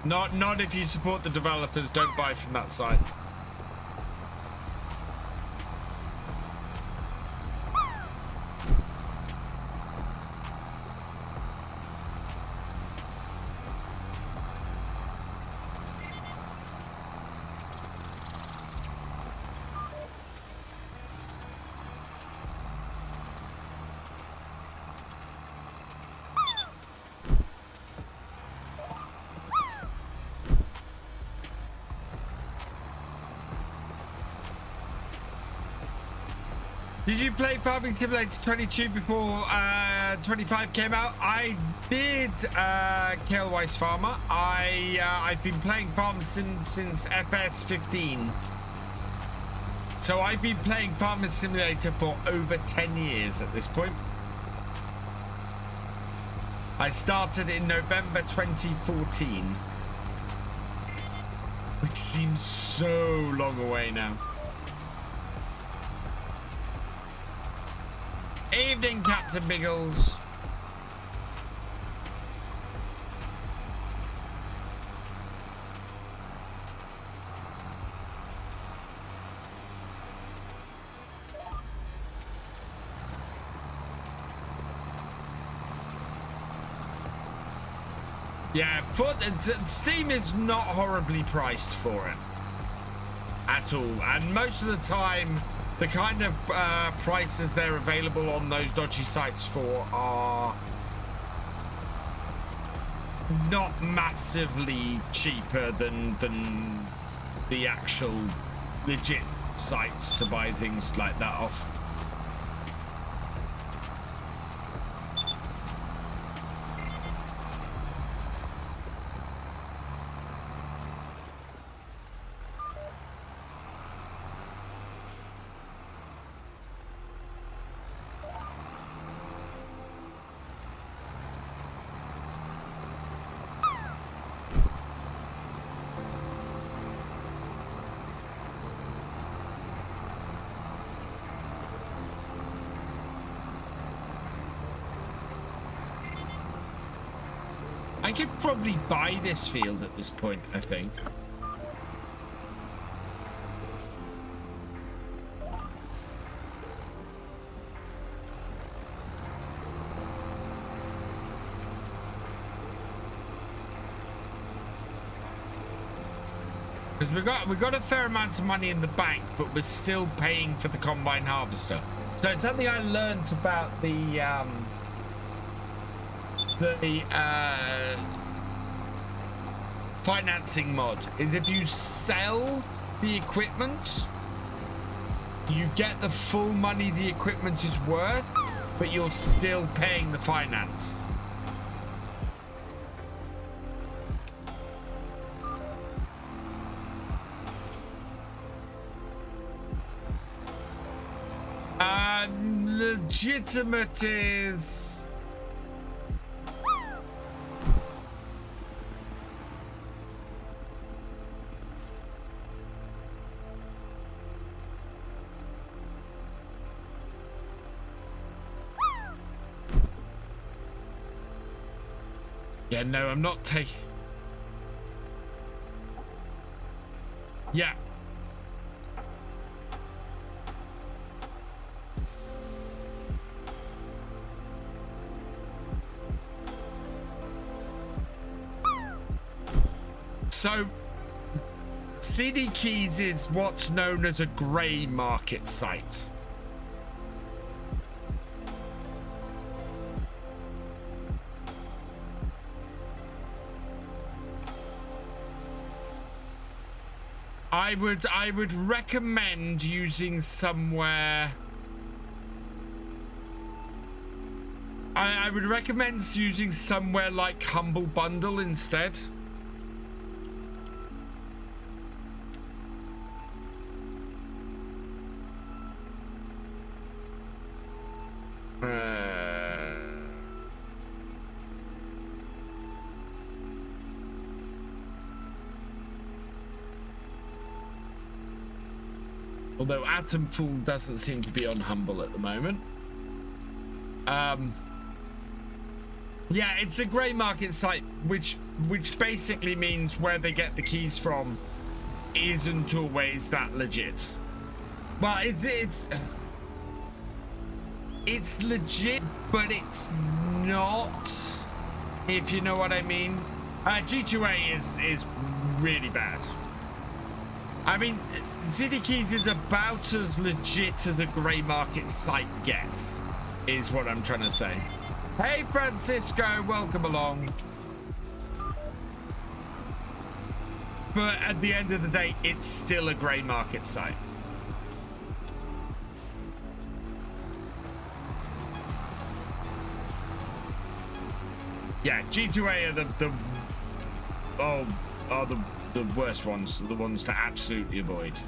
Not if you support the developers. Don't buy from that site. Did you play Farming Simulator 22 before 25 came out? I did, KiwiMedic. I've been playing Farm since FS15. So I've been playing Farming Simulator for over 10 years at this point. I started in November 2014. Which seems so long away now. Evening, Captain Biggles. Yeah, Steam is not horribly priced for it at all, and most of the time the kind of prices they're available on those dodgy sites for are not massively cheaper than the actual legit sites to buy things like that off. I could probably buy this field at this point, I think. Because we got a fair amount of money in the bank, but we're still paying for the combine harvester. So it's something I learned about the financing mod is if you sell the equipment, you get the full money the equipment is worth, but you're still paying the finance. Legitimate is... Yeah, no, I'm not taking... Yeah. So, CD Keys is what's known as a grey market site. I would recommend using somewhere. I would recommend using somewhere like Humble Bundle instead. Although Atom Fool doesn't seem to be on Humble at the moment. Yeah, it's a grey market site, which basically means where they get the keys from isn't always that legit. Well, it's legit, but it's not, if you know what I mean. G2A is really bad. I mean, City Keys is about as legit as a grey market site gets, is what I'm trying to say. Hey, Francisco, welcome along. But at the end of the day, it's still a grey market site. Yeah, G2A are the worst ones, the ones to absolutely avoid.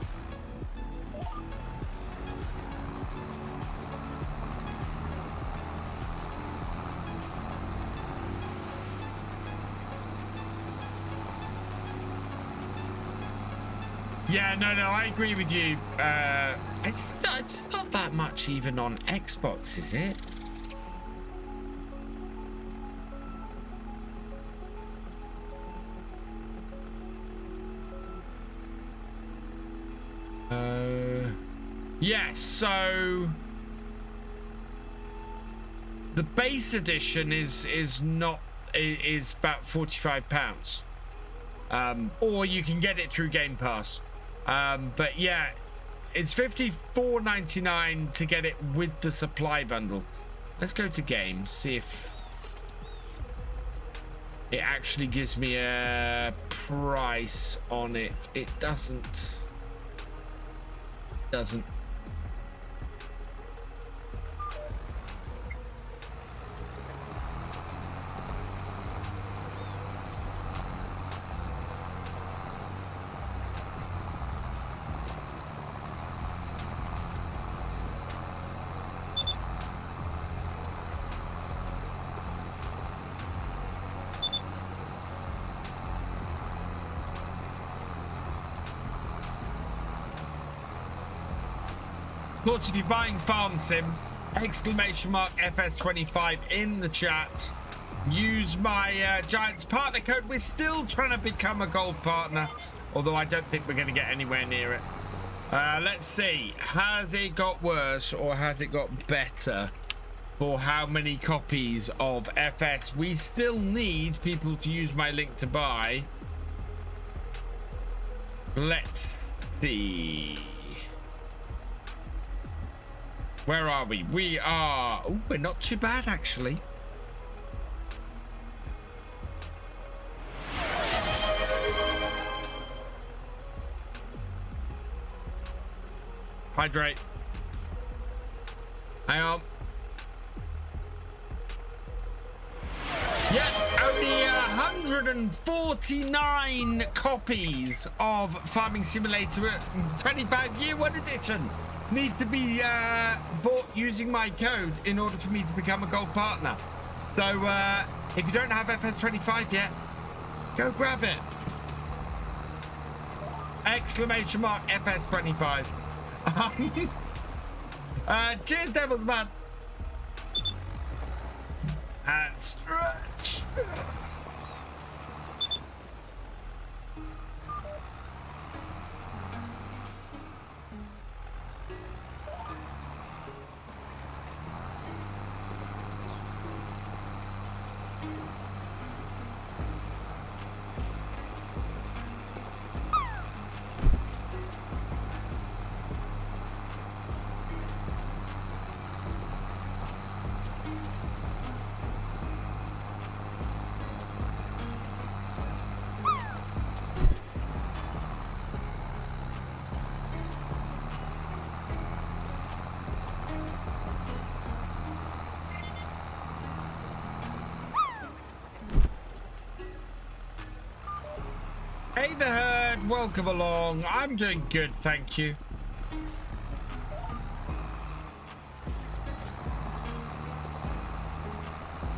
Yeah, no, I agree with you. It's not that much even on Xbox, is it? Yes, so the base edition is about £45, or you can get it through Game Pass. But yeah, it's $54.99 to get it with the supply bundle. Let's go to game, see if it actually gives me a price on it. It doesn't. Of course, if you're buying Farm Sim, !FS25 in the chat. Use my Giants partner code. We're still trying to become a gold partner, although I don't think we're going to get anywhere near it. Let's see. Has it got worse or has it got better for how many copies of FS? We still need people to use my link to buy. Let's see. Where are we? We are... Oh, we're not too bad, actually. Hydrate. Hang on. Yeah, only 149 copies of Farming Simulator 25 Year 1 edition need to be bought using my code in order for me to become a gold partner. So if you don't have FS25 yet, go grab it. !FS25. Cheers, Devils Man. And stretch. Hey the herd, welcome along. I'm doing good, thank you.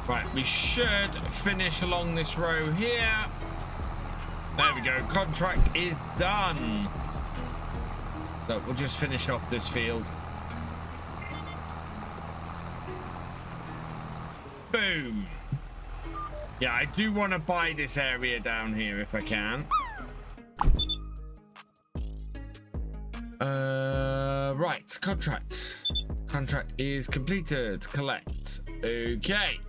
Right, we should finish along this row here. There we go, contract is done. So we'll just finish off this field. Boom. Yeah, I do want to buy this area down here if I can. Right, contract. Contract is completed. Collect. Okay.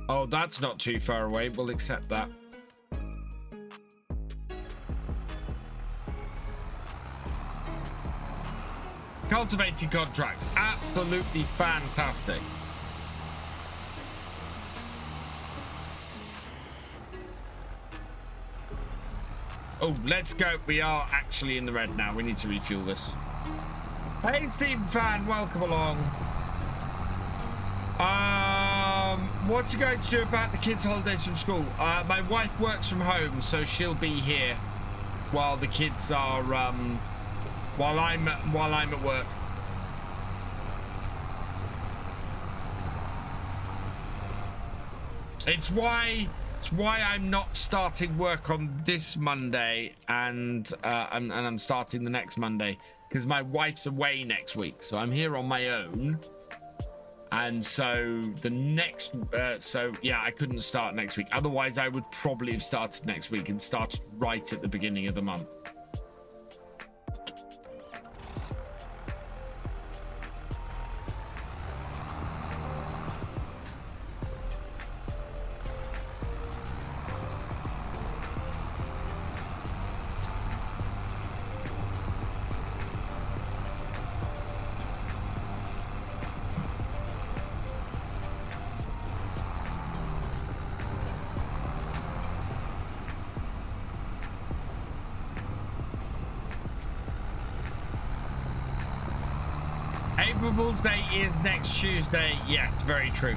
Oh, that's not too far away. We'll accept that. Cultivating contracts. Absolutely fantastic. Oh, let's go. We are actually in the red now. We need to refuel this. Hey, Steve fan, welcome along. What you going to do about the kids' holidays from school? My wife works from home, so she'll be here while the kids are while I'm at work. It's why I'm not starting work on this Monday, and I'm starting the next Monday because my wife's away next week, so I'm here on my own. And so the next, so yeah, I couldn't start next week. Otherwise, I would probably have started next week and started right at the beginning of the month. April Day is next Tuesday. Yeah, it's very true.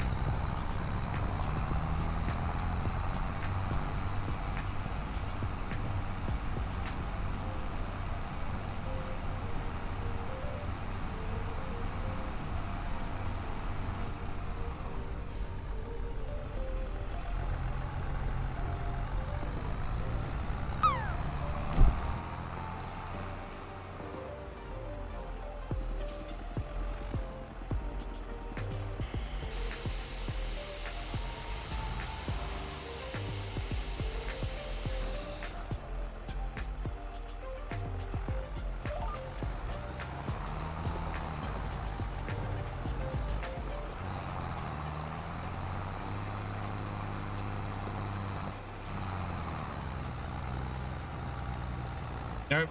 Nope.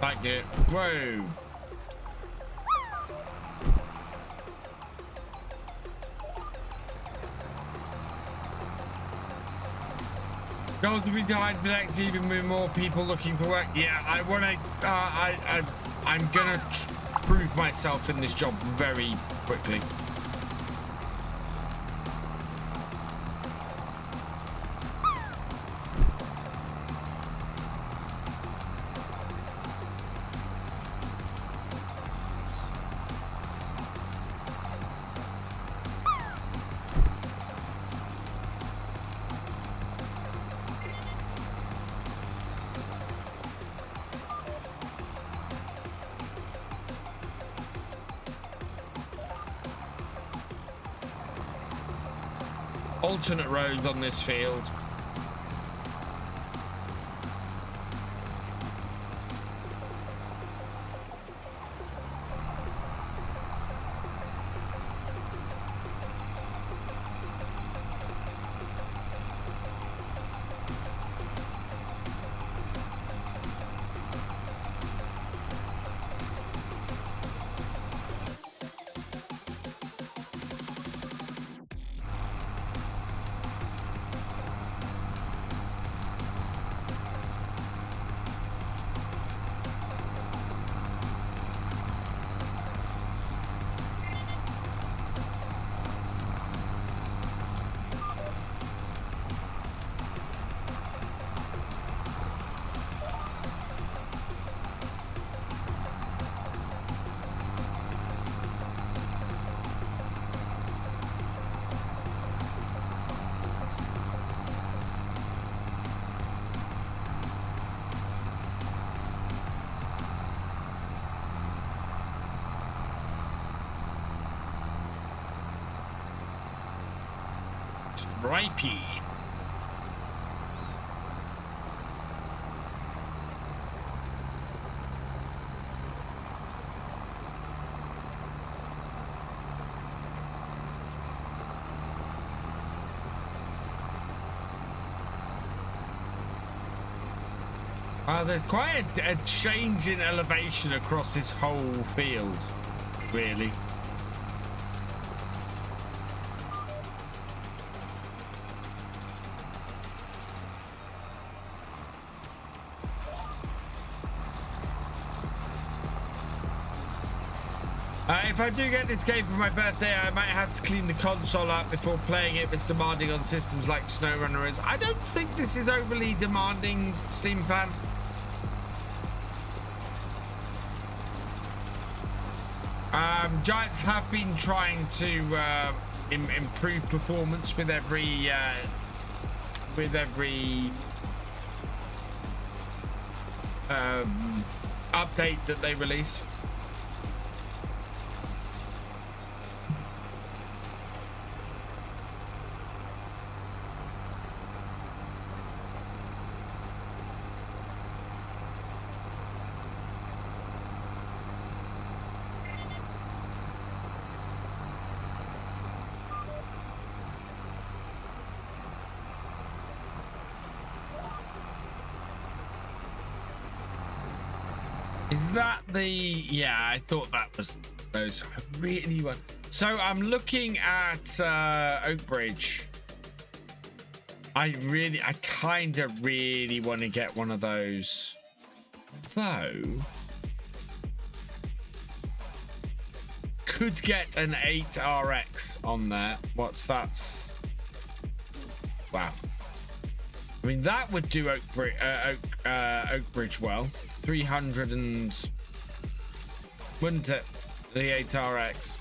Like it. Whoa. Goals to be behind for next, even with more people looking for work. Yeah, I want to. I'm gonna prove myself in this job very quickly. Alternate roads on this field. Ripey. There's quite a change in elevation across this whole field, really. If I do get this game for my birthday, I might have to clean the console up before playing it if it's demanding on systems like SnowRunner is. I don't think this is overly demanding, Steam fan. Giants have been trying to improve performance with every update that they release. Is that the... Yeah, I thought that was those. I really want... So I'm looking at Oakbridge. I kind of really want to get one of those. Though... Could get an 8RX on there. What's that? Wow. I mean, that would do Oakbridge well. 300 and... Wouldn't it? The 8RX.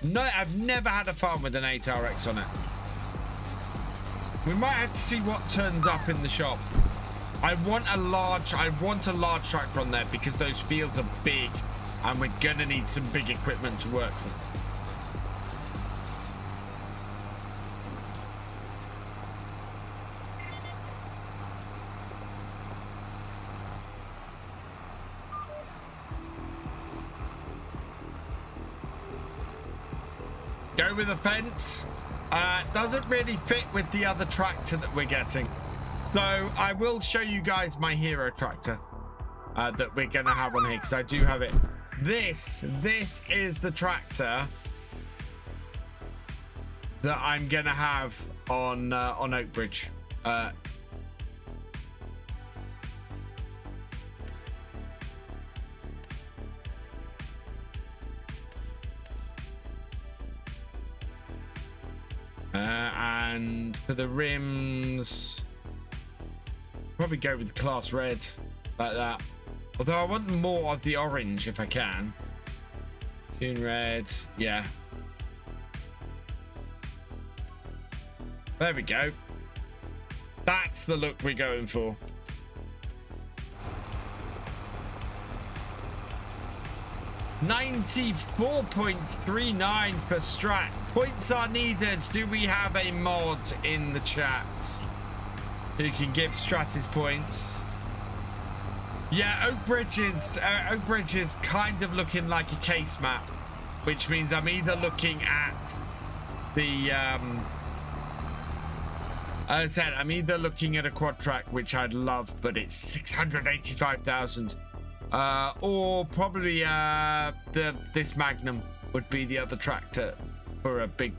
No, I've never had a farm with an 8RX on it. We might have to see what turns up in the shop. I want a large tractor on there because those fields are big and we're gonna need some big equipment to work some. Go with a fence. Doesn't really fit with the other tractor that we're getting. So I will show you guys my hero tractor that we're gonna have on here because I do have it. This is the tractor that I'm gonna have on Oakbridge. And for the rims, probably go with the class red like that. Although I want more of the orange if I can. Tune red, yeah. There we go. That's the look we're going for. $94.39 for strat. Points are needed. Do we have a mod in the chat who can give strat his points? Yeah, Oakbridge is kind of looking like a case map, which means I'm either looking at the as I said, I'm either looking at a quad track, which I'd love, but it's 685,000. Or probably this Magnum would be the other tractor for a big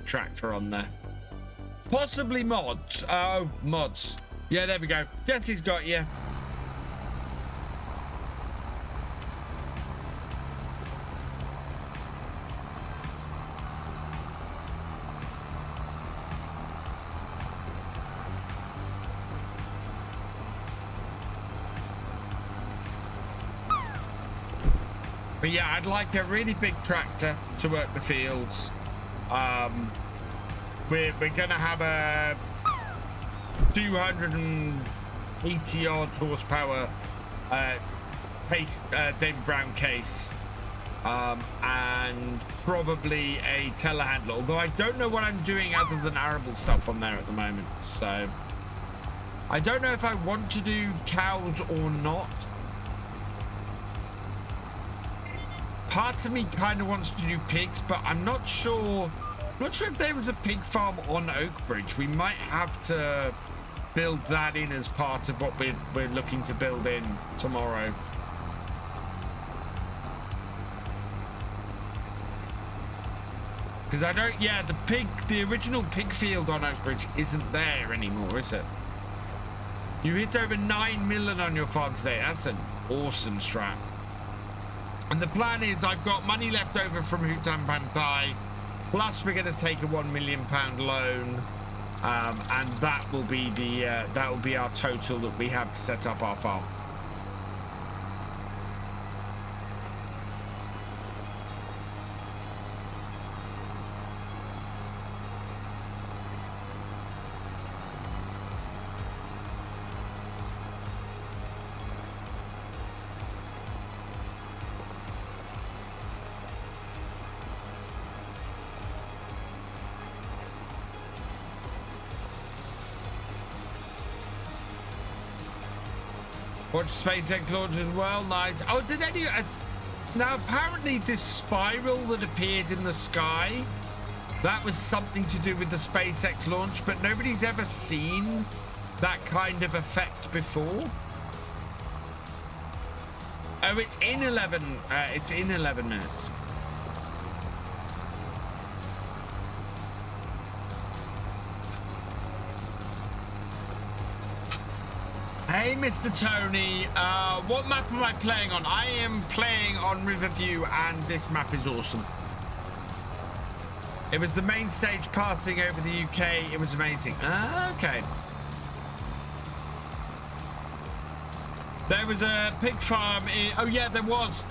tractor on there. Possibly mods. Oh, mods. Yeah, there we go. Jesse's got you. But yeah, I'd like a really big tractor to work the fields. We're gonna have a 280 odd horsepower case, David Brown case. and probably a telehandler, although I don't know what I'm doing other than arable stuff on there at the moment, so I don't know if I want to do cows or not. Part of me kind of wants to do pigs, but I'm not sure if there was a pig farm on Oakbridge. We might have to build that in as part of what we're looking to build in tomorrow. Because I don't, yeah, the original pig field on Oakbridge isn't there anymore, is it? You hit over 9 million on your farm today. That's an awesome strat. And the plan is I've got money left over from Hutan Pantai, plus we're going to take a £1 million loan, and that will be our total that we have to set up our farm. Watch SpaceX launch as well. Nice. Oh, did any? Now apparently this spiral that appeared in the sky, that was something to do with the SpaceX launch, but nobody's ever seen that kind of effect before. Oh, it's in 11. It's in 11 minutes. Hey, Mr. Tony, what map am I playing on? I am playing on Riverview, and this map is awesome. It was the main stage passing over the UK. It was amazing. Okay. There was a pig farm in... Oh, yeah, there was,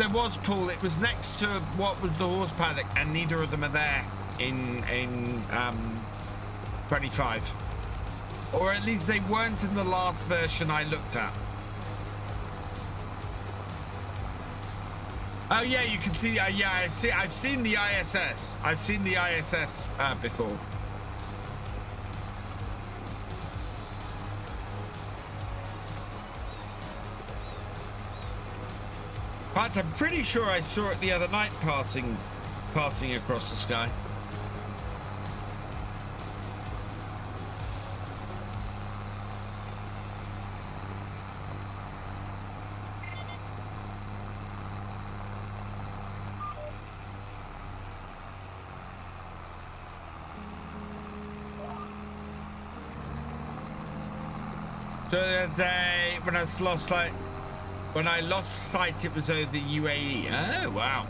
Paul. It was next to what was the horse paddock, and neither of them are there in 25. Or at least they weren't in the last version I looked at. Oh yeah, you can see. Yeah, I've seen the ISS. I've seen the ISS before. But I'm pretty sure I saw it the other night passing across the sky. So the other day, when I lost sight, it was over the UAE. Oh, wow.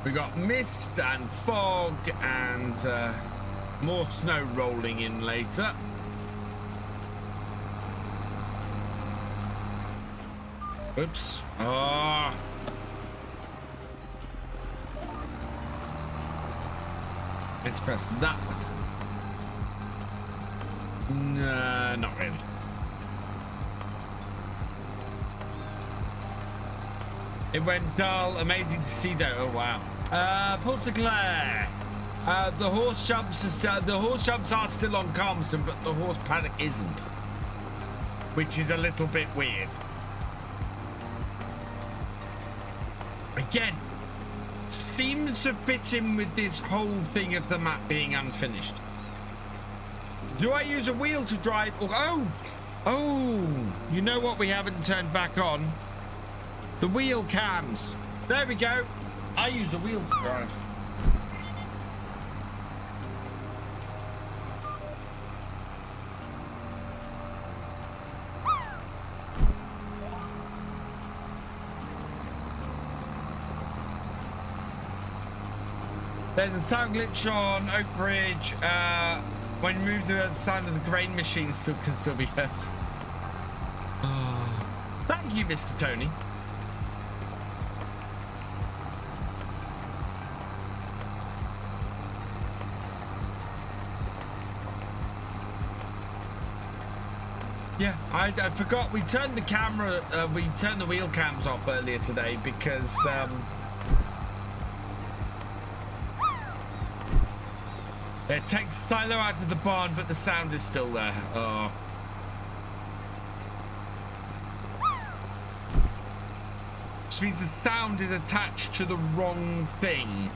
We got mist and fog and more snow rolling in later. Oops. Oh. Let's press that button. No, not really. It went dull. Amazing to see though. Oh wow. Paul Sinclair. The horse jumps are still on Calmston, but the horse paddock isn't, which is a little bit weird. Again, seems to fit in with this whole thing of the map being unfinished. Do I use a wheel to drive? Or, oh, you know what we haven't turned back on? The wheel cams. There we go. I use a wheel to drive. There's a sound glitch on Oakbridge. When you move the sound of the grain machine can still be heard. Thank you, Mr. Tony. Yeah, I forgot we turned the camera, we turned the wheel cams off earlier today because it takes Silo out of the barn, but the sound is still there. Oh. Which means the sound is attached to the wrong thing.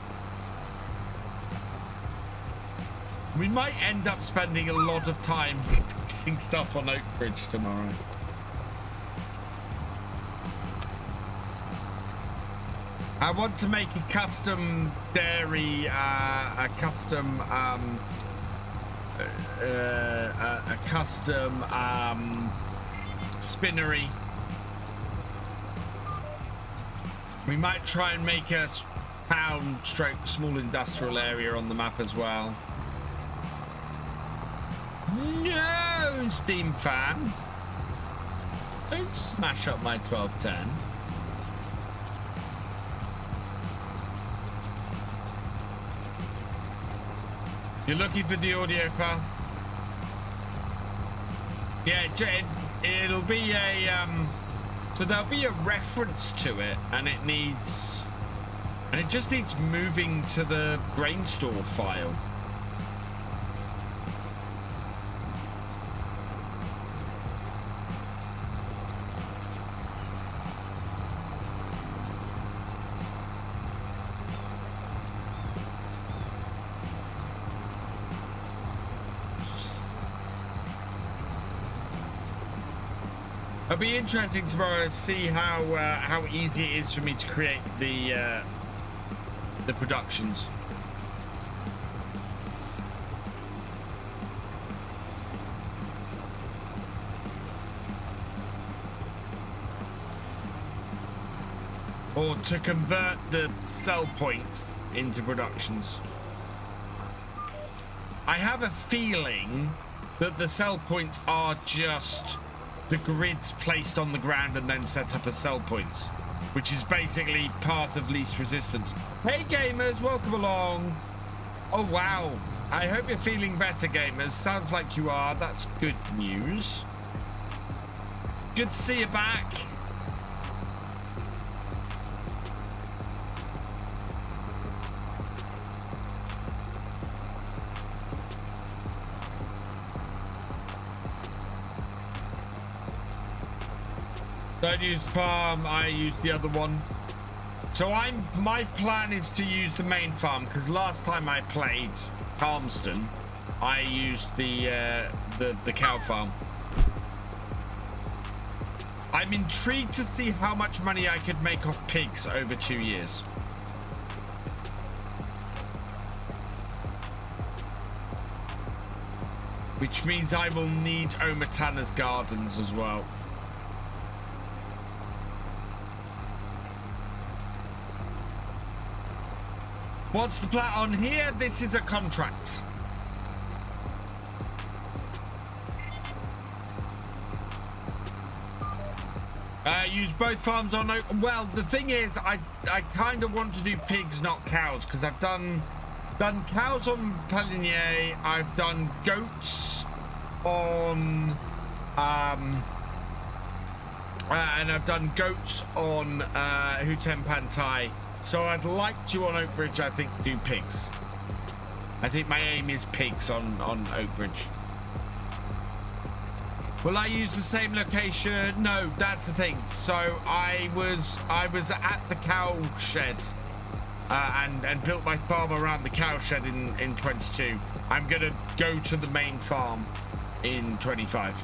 We might end up spending a lot of time fixing stuff on Oakbridge tomorrow. I want to make a custom dairy, a custom spinnery. We might try and make a town stroke small industrial area on the map as well. No, Steam fan. Don't smash up my 1210. You're looking for the audio file? Yeah, it'll be a so there'll be a reference to it, and it just needs moving to the grain store file. It'll be interesting tomorrow to see how easy it is for me to create the productions. Or to convert the sell points into productions. I have a feeling that the sell points are just the grids placed on the ground and then set up as sell points, which is basically path of least resistance. Hey gamers, welcome along. Oh wow, I hope you're feeling better, gamers. Sounds like you are. That's good news. Good to see you back. Don't use farm, I use the other one. So my plan is to use the main farm, because last time I played Calmston, I used the cow farm. I'm intrigued to see how much money I could make off pigs over 2 years. Which means I will need Omatana's gardens as well. What's the plan on here? This is a contract. Use both farms on. Well, the thing is, I kind of want to do pigs, not cows, because I've done cows on Palinier. I've done goats on and I've done goats on Hutem Pantai. So I'd like to on Oakbridge, I think, do pigs. I think my aim is pigs on Oakbridge. Will I use the same location? No, that's the thing. So I was at the cow shed and built my farm around the cow shed in 22. I'm gonna go to the main farm in 25.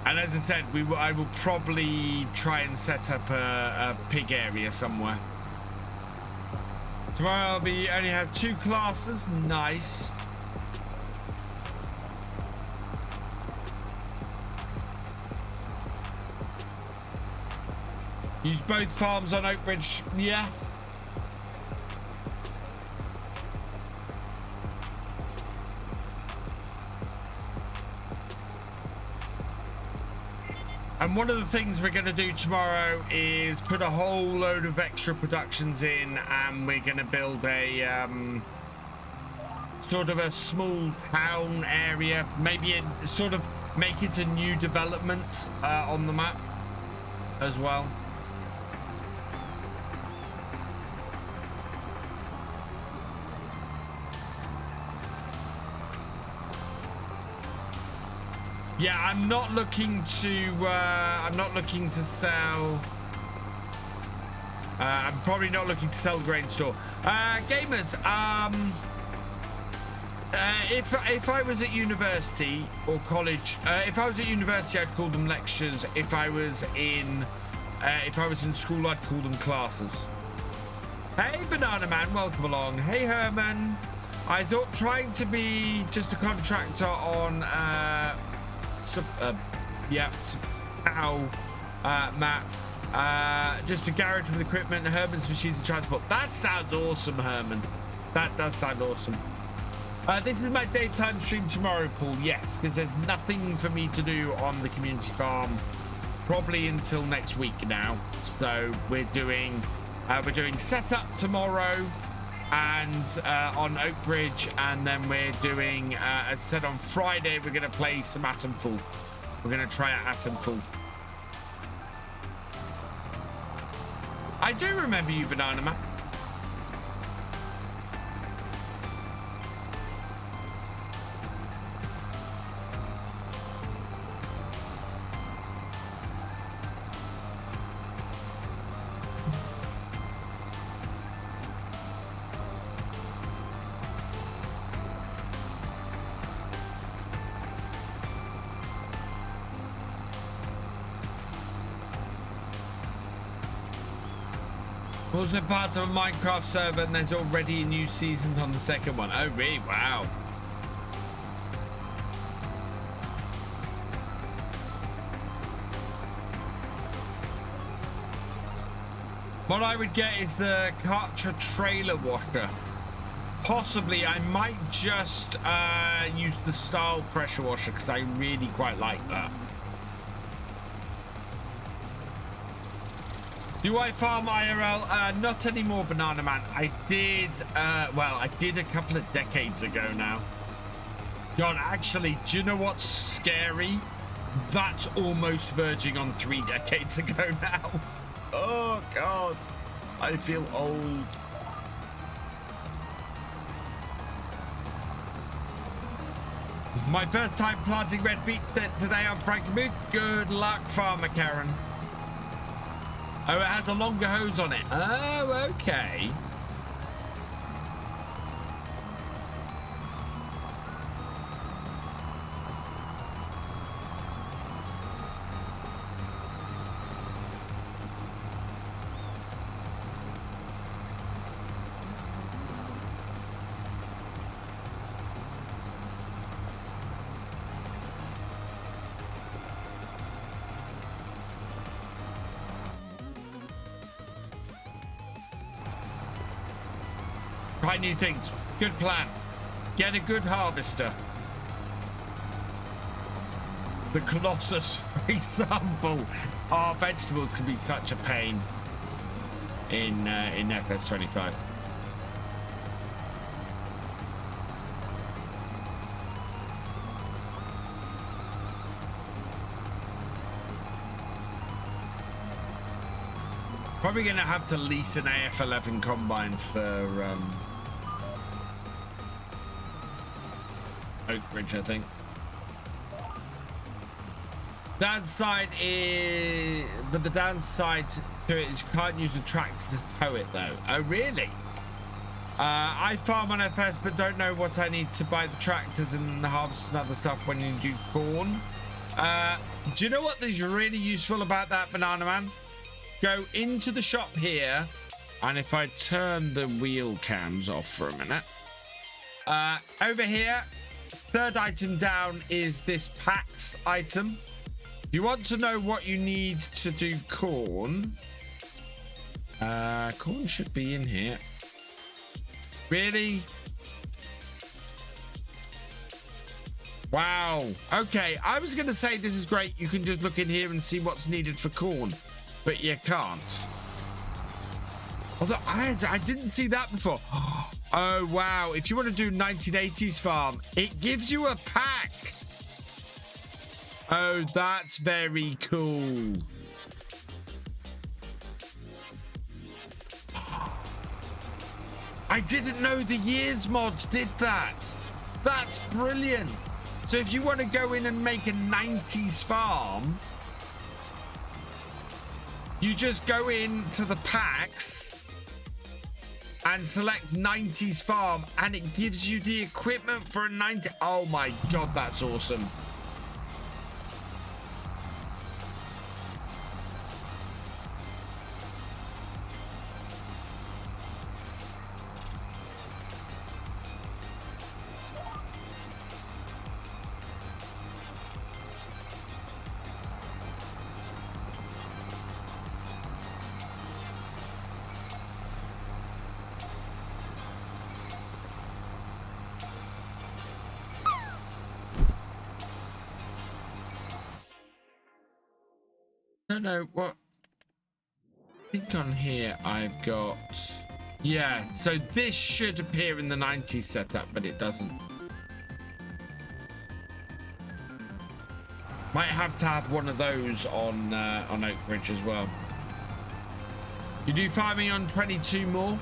And as I said, I will probably try and set up a pig area somewhere. Tomorrow I'll only have 2 classes. Nice. Use both farms on Oakbridge. Yeah. And one of the things we're going to do tomorrow is put a whole load of extra productions in, and we're going to build a sort of a small town area, maybe sort of make it a new development on the map as well. Yeah, I'm not looking to sell. I'm probably not looking to sell the grain store. Gamers, if I was at university or college, if I was at university, I'd call them lectures. If I was in school, I'd call them classes. Hey, Banana Man, welcome along. Hey, Herman. I thought trying to be just a contractor on map. Just a garage with equipment, Herman's machines and transport. That sounds awesome, Herman. That does sound awesome. This is my daytime stream tomorrow, Paul. Yes, because there's nothing for me to do on the community farm probably until next week now. So we're doing setup tomorrow and on Oak Bridge, and then we're doing as I said on Friday, we're going to play some Atomful. We're going to try out Atomful. I do remember you, Banana Man. Also part of a Minecraft server, and there's already a new season on the second one. Oh, really? Wow. What I would get is the Karcher trailer washer. Possibly, I might just use the style pressure washer because I really quite like that. Do I farm IRL? Not anymore, Banana Man. I did, well, I did a couple of decades ago now. God, actually, do you know what's scary? That's almost verging on 3 decades ago now. Oh, God. I feel old. My first time planting red beet today on Frankenmuth. Good luck, Farmer Karen. Oh, it has a longer hose on it. Oh, okay. Try new things. Good plan. Get a good harvester. The Colossus, for example. Our vegetables can be such a pain in FS25. Probably gonna have to lease an AF11 combine for Oak Bridge, I think. Downside is, but the downside to it is you can't use a tractor to tow it though. Oh really? I farm on FS but don't know what I need to buy the tractors and harvest and other stuff when you do corn. Do you know what is really useful about that, Banana Man? Go into the shop here, and if I turn the wheel cams off for a minute, over here, third item down is this packs item. If you want to know what you need to do corn, corn should be in here. Really? Wow. Okay, I was going to say this is great. You can just look in here and see what's needed for corn, but you can't. Although I didn't see that before. Oh, wow. If you want to do 1980s farm, it gives you a pack. Oh, that's very cool. I didn't know the years mods did that. That's brilliant. So if you want to go in and make a 90s farm, you just go into the packs and select 90s farm, and it gives you the equipment for a 90. Oh my God, that's awesome. No, what? I think on here I've got... Yeah, so this should appear in the 90s setup, but it doesn't. Might have to have one of those on Oak Ridge as well. You do farming on 22 more?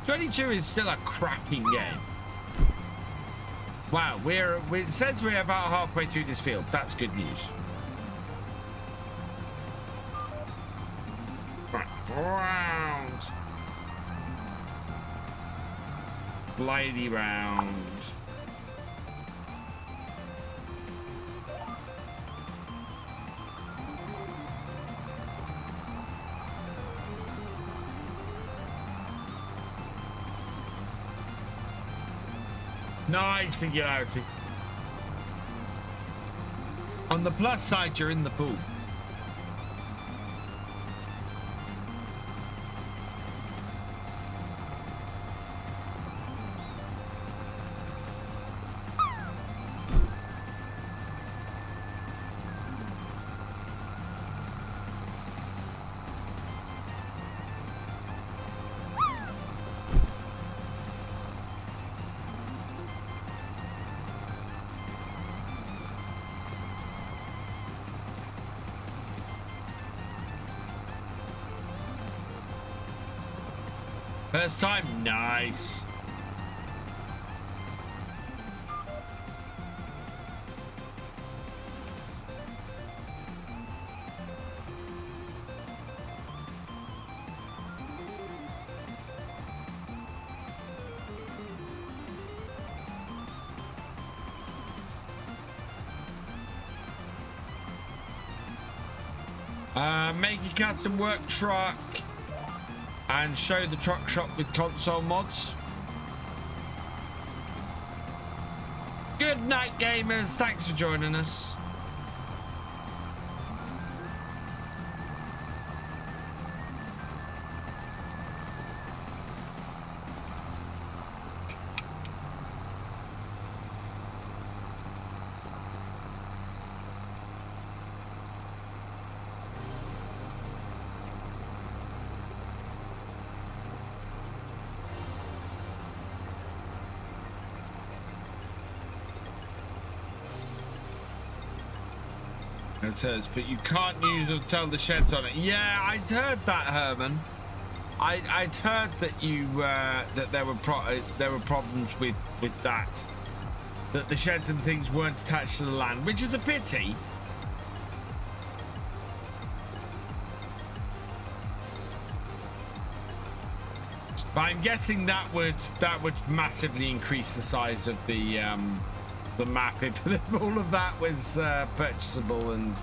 22 is still a cracking game. Wow, it says we're about halfway through this field. That's good news. Right, round. Glidey round. Nice singularity. On the plus side, you're in the pool. First time, nice. Make a custom work truck and show the truck shop with console mods. Good night, gamers. Thanks for joining us. It says, but you can't use or sell the sheds on it. Yeah, I'd heard that, Herman. I'd heard that you that there were problems with that the sheds and things weren't attached to the land, which is a pity. But I'm guessing that would massively increase the size of the map if all of that was purchasable. And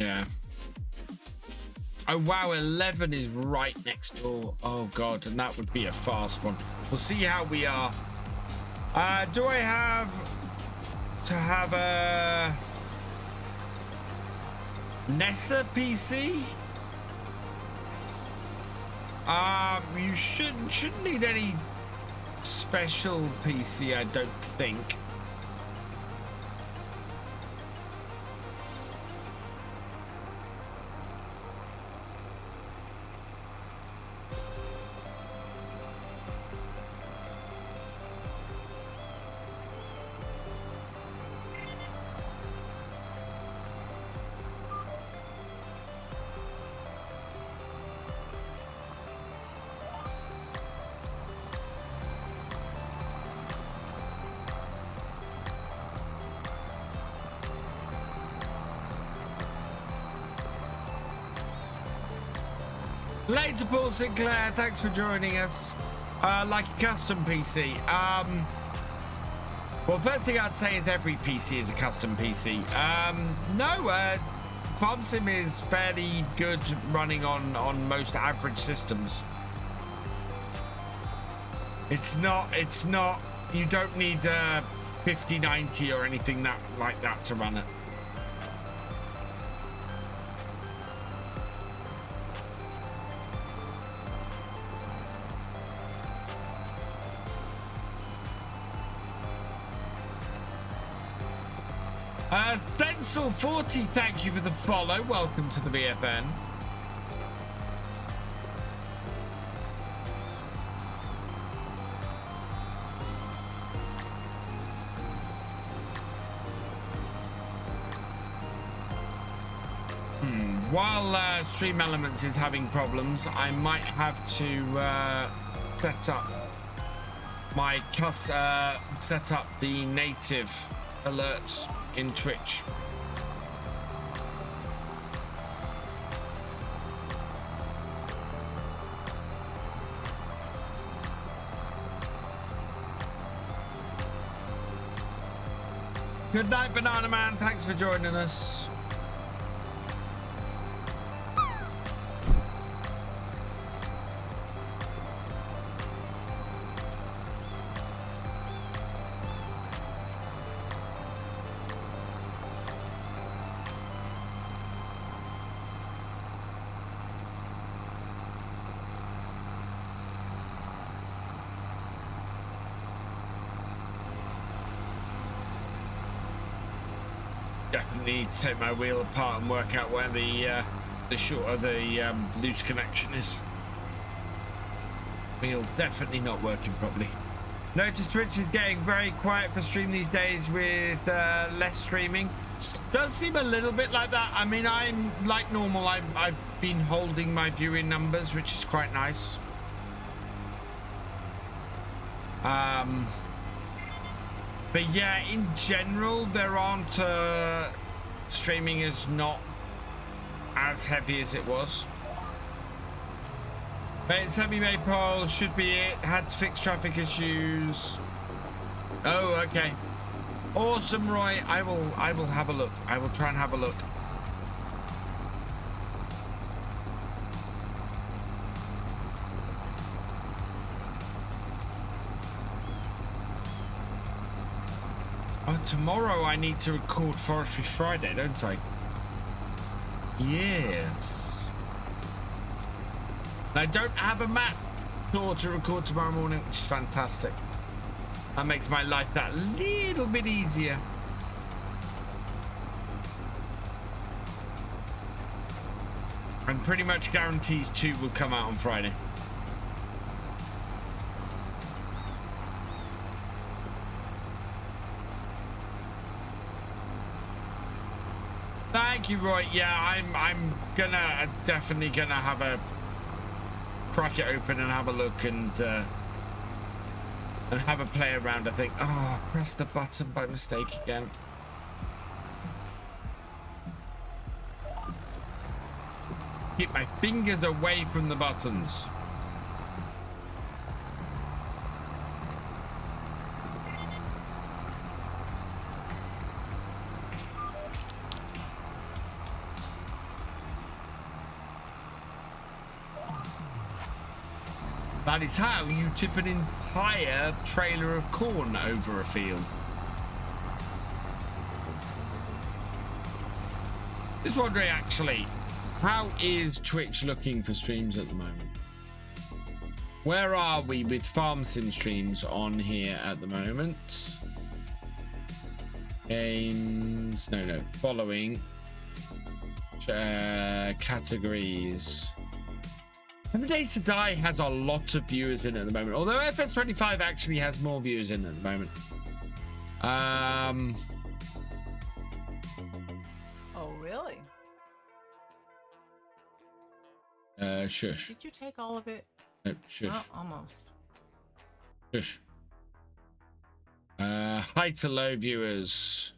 Yeah. Oh wow, 11 is right next door. Oh god, and that would be a fast one. We'll see how we are. Do I have to have a Nessa PC? You shouldn't need any special PC, I don't think. Later, Paul Sinclair, thanks for joining us. Like a custom PC. Well, first thing I'd say is every PC is a custom PC. No, FarmSim is fairly good running on most average systems. It's not, you don't need 5090 or anything like that to run it. Stencil 40, thank you for the follow. Welcome to the BFN. While Stream Elements is having problems, I might have to set up my set up the native alerts in Twitch. Good night, Banana Man. Thanks for joining us. Definitely take my wheel apart and work out where the loose connection is. Wheel definitely not working properly. Notice Twitch is getting very quiet for stream these days with less streaming. Does seem a little bit like that. I mean, I'm like normal. I've been holding my viewing numbers, which is quite nice. But yeah, in general, there aren't streaming is not as heavy as it was. But it's semi-made poll, should be it. Had to fix traffic issues. Oh, okay. Awesome, Roy. I will have a look. I will try and have a look. Oh, tomorrow I need to record Forestry Friday, don't I? Yes. I don't have a map to record tomorrow morning, which is fantastic. That makes my life that little bit easier. And pretty much guarantees 2 will come out on Friday. Thank you, Roy. Yeah, I'm definitely gonna have a crack it open and have a look and have a play around. I think. Oh, press the button by mistake again. Keep my fingers away from the buttons. That is how you tip an entire trailer of corn over a field. Just wondering, actually, how is Twitch looking for streams at the moment? Where are we with farm sim streams on here at the moment? Games, no, following categories. 7 Days to Die has a lot of viewers in at the moment, although FS25 actually has more viewers in at the moment. Oh, really? Shush. Did you take all of it? No, shush. Oh, almost. Shush. High to low viewers.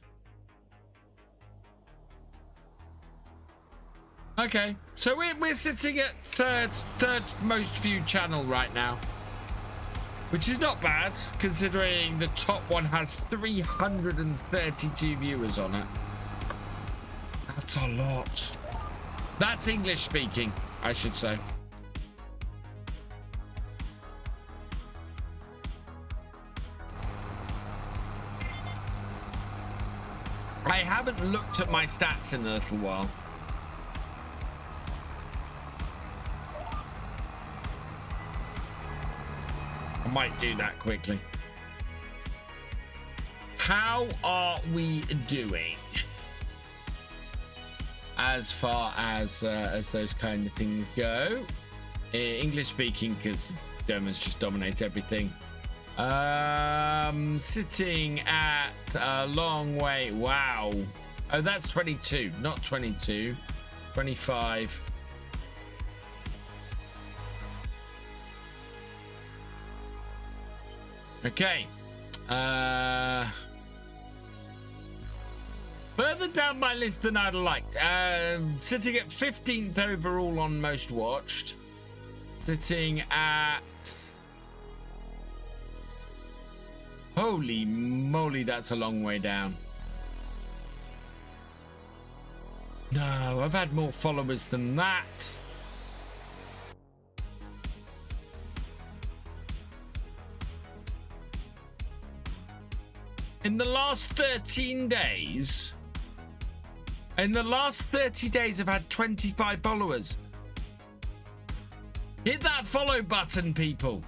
Okay, so we're sitting at third most viewed channel right now, which is not bad considering the top one has 332 viewers on it. That's a lot. That's English speaking, I should say. I haven't looked at my stats in a little while. I might do that quickly. How are we doing as far as those kind of things go? English speaking, because Germans just dominate everything. Sitting at a long way. Wow. Oh, that's 22, not 22. 25. Okay. Further down my list than I'd liked. Sitting at 15th overall on most watched. Sitting at... Holy moly, that's a long way down. No, I've had more followers than that. In the last 13 days, in the last 30 days, I've had 25 followers. Hit that follow button, people.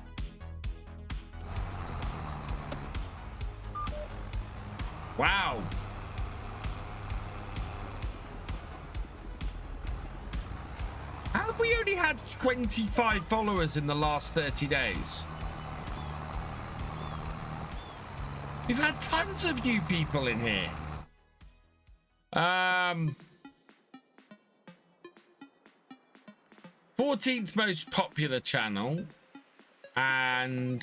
Wow. How have we only had 25 followers in the last 30 days? We've had tons of new people in here. 14th most popular channel and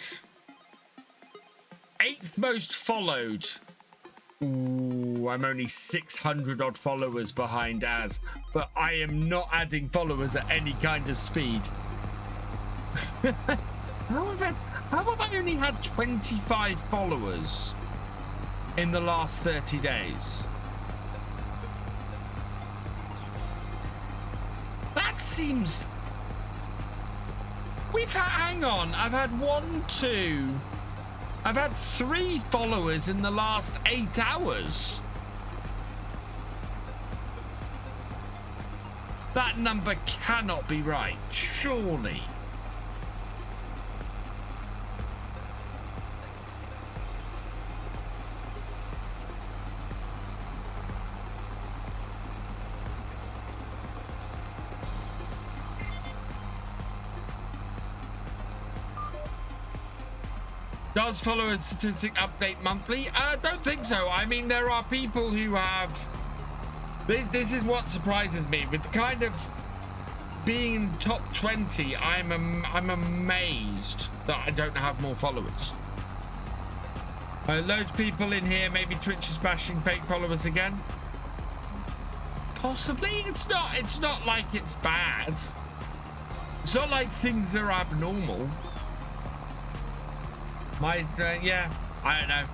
8th most followed. Ooh, I'm only 600 odd followers behind Az, but I am not adding followers at any kind of speed. How have I only had 25 followers in the last 30 days? That seems... hang on, I've had 1, 2... I've had 3 followers in the last 8 hours. That number cannot be right, surely. Does follower statistic update monthly? Don't think so. I mean, there are people who have... This is what surprises me. With the kind of being in top 20, I'm amazed that I don't have more followers. Loads of people in here. Maybe Twitch is bashing fake followers again. Possibly. It's not like it's bad. It's not like things are abnormal. Yeah, I don't know.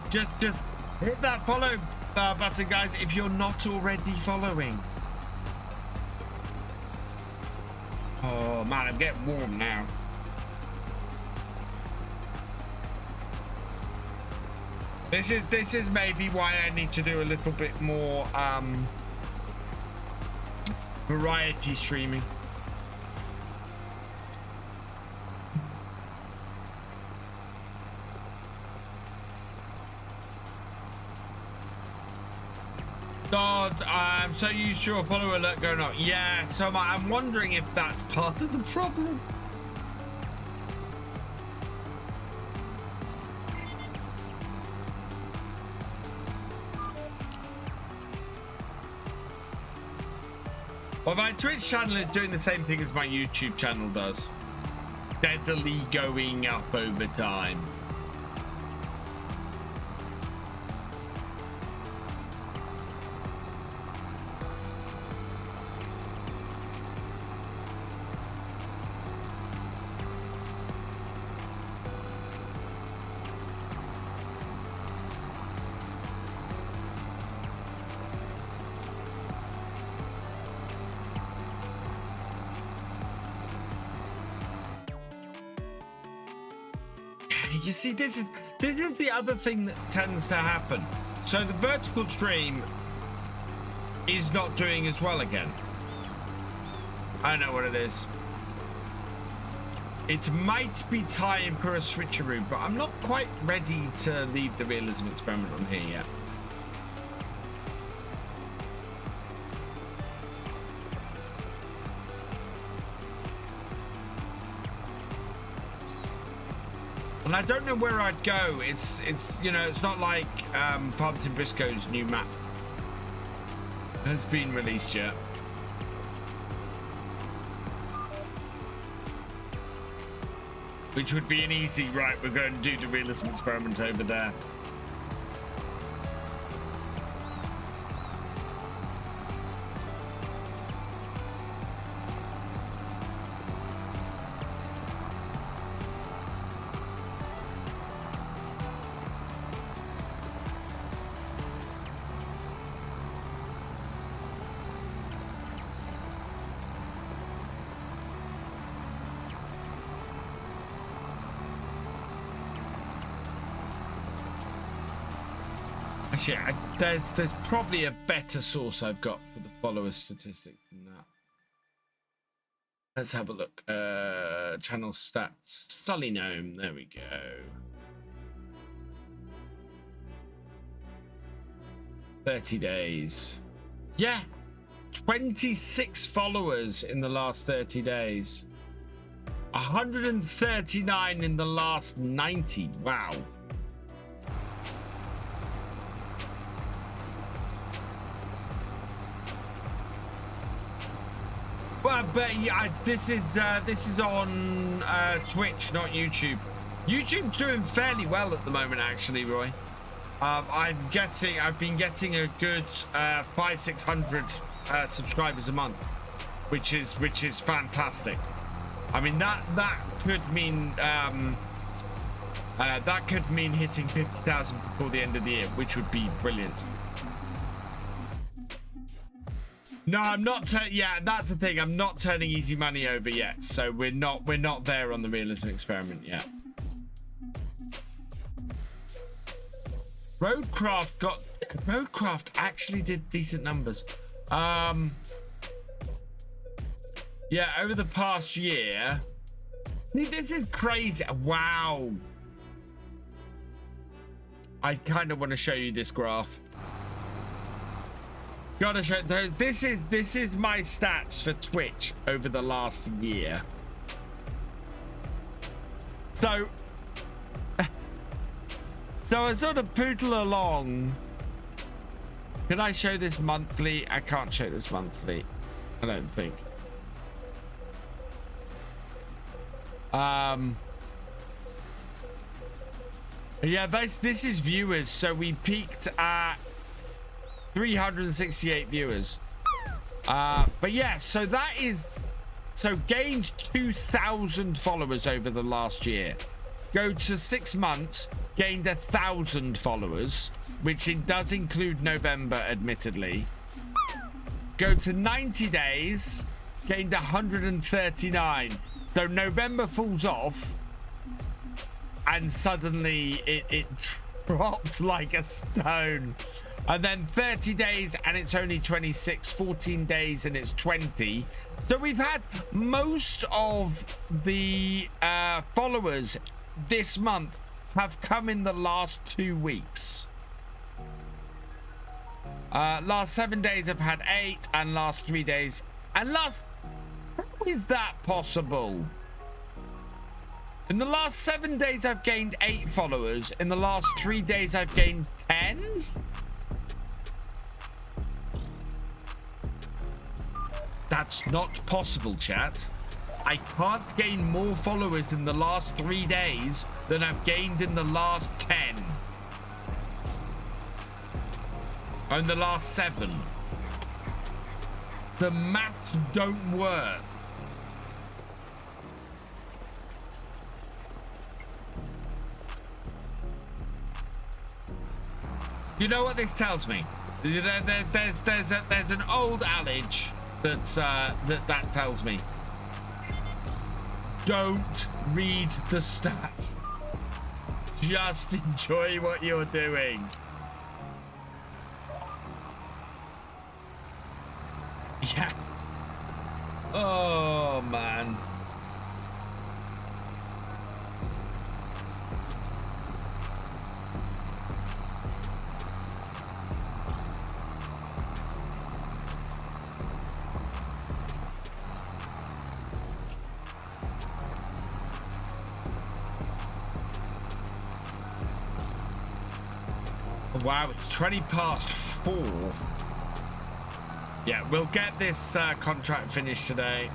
Just hit that follow button, guys, if you're not already following. Oh man, I'm getting warm now. This is maybe why I need to do a little bit more variety streaming. God, I'm so used to a follower alert going on. Yeah, so I'm wondering if that's part of the problem. Well, my Twitch channel is doing the same thing as my YouTube channel does. Steadily going up over time. You see, this is the other thing that tends to happen. So the vertical stream is not doing as well again. I don't know what it is. It might be time for a switcheroo, but I'm not quite ready to leave the realism experiment on here yet. And I don't know where I'd go. It's you know, it's not like Farms in Briscoe's new map has been released yet. Which would be an easy, right, we're going to do the realism experiment over there. Actually, there's probably a better source I've got for the follower statistics than that. Let's have a look. Channel stats. Sully Gnome. There we go. 30 days. Yeah. 26 followers in the last 30 days. 139 in the last 90. Wow. Well, but yeah, this is on Twitch, not YouTube. YouTube's doing fairly well at the moment, actually, Roy. I've been getting a good 500-600 subscribers a month, which is fantastic. I mean that could mean hitting 50,000 before the end of the year, which would be brilliant. No, I'm not. Yeah, that's the thing. I'm not turning easy money over yet, so we're not there on the realism experiment yet. Roadcraft actually did decent numbers. Yeah, over the past year. This is crazy. Wow. I kind of want to show you this graph. Gotta show. This is my stats for Twitch over the last year. So I sort of poodle along. Can I show this monthly? I can't show this monthly. I don't think. Yeah, this is viewers. So we peaked at 368 viewers. But yeah, so gained 2,000 followers over the last year. Go to 6 months, gained 1,000 followers, which it does include November, admittedly. Go to 90 days, gained 139. So November falls off and suddenly it dropped like a stone. And then 30 days and it's only 26, 14 days and it's 20. So we've had most of the followers this month have come in the last 2 weeks. Last 7 days I've had 8 and last 3 days. And how is that possible? In the last 7 days I've gained 8 followers. In the last 3 days I've gained 10. That's not possible, chat. I can't gain more followers in the last 3 days than I've gained in the last 10. Or in the last 7. The maths don't work. You know what this tells me? There's an old adage that tells me. Don't read the stats. Just enjoy what you're doing. Yeah. Oh, man. Wow, it's 20 past 4. Yeah, we'll get this contract finished today.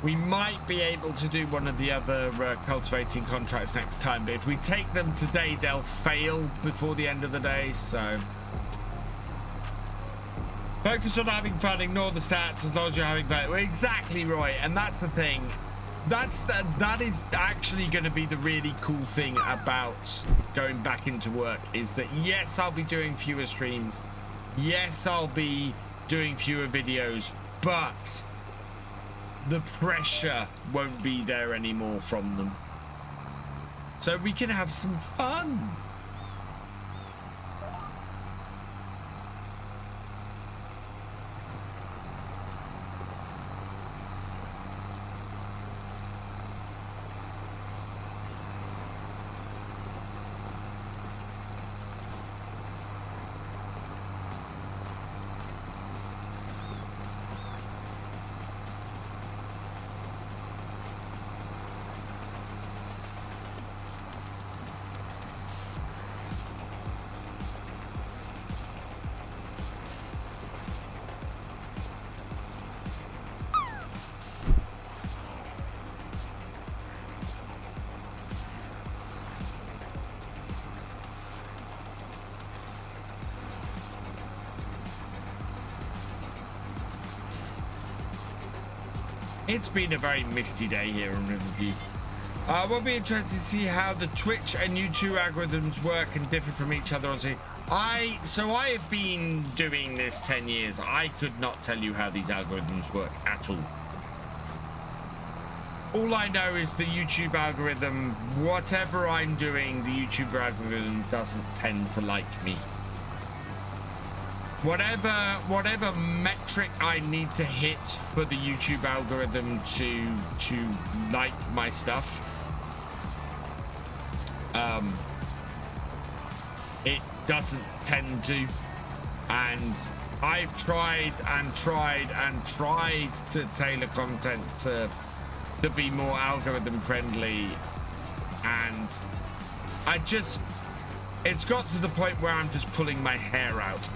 We might be able to do one of the other cultivating contracts next time, but if we take them today, they'll fail before the end of the day, so... Focus on having fun, ignore the stats as long as you're having fun. Well, exactly, Roy, and that's the thing. That is actually going to be the really cool thing about going back into work, is that yes, I'll be doing fewer streams, yes, I'll be doing fewer videos, but the pressure won't be there anymore from them, so we can have some fun. It's been a very misty day here in Riverview. We'll be interested to see how the Twitch and YouTube algorithms work and differ from each other. I have been doing this 10 years. I could not tell you how these algorithms work at all. All I know is the YouTube algorithm, whatever I'm doing, the YouTube algorithm doesn't tend to like me. Whatever metric I need to hit for the YouTube algorithm to like my stuff, it doesn't tend to. And I've tried to tailor content to be more algorithm friendly, and it's got to the point where I'm just pulling my hair out.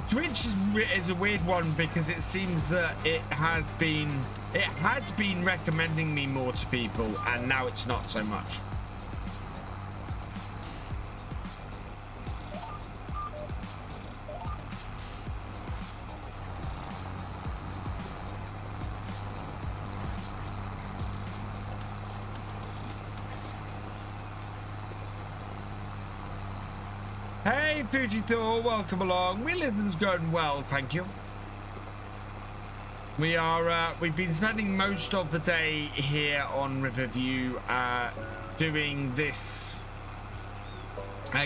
Twitch is a weird one because it seems that it had been recommending me more to people, and now it's not so much. Hey, Fuji Thor, welcome along. Realism's going well, thank you. We've been spending most of the day here on Riverview doing this,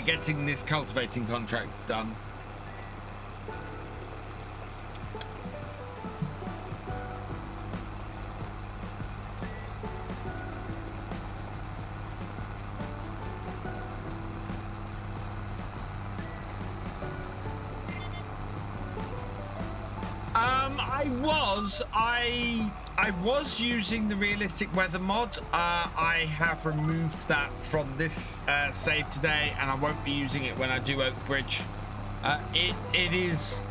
getting this cultivating contract done. I was using the realistic weather mod. I have removed that from this save today, and I won't be using it when I do Oak Bridge. It is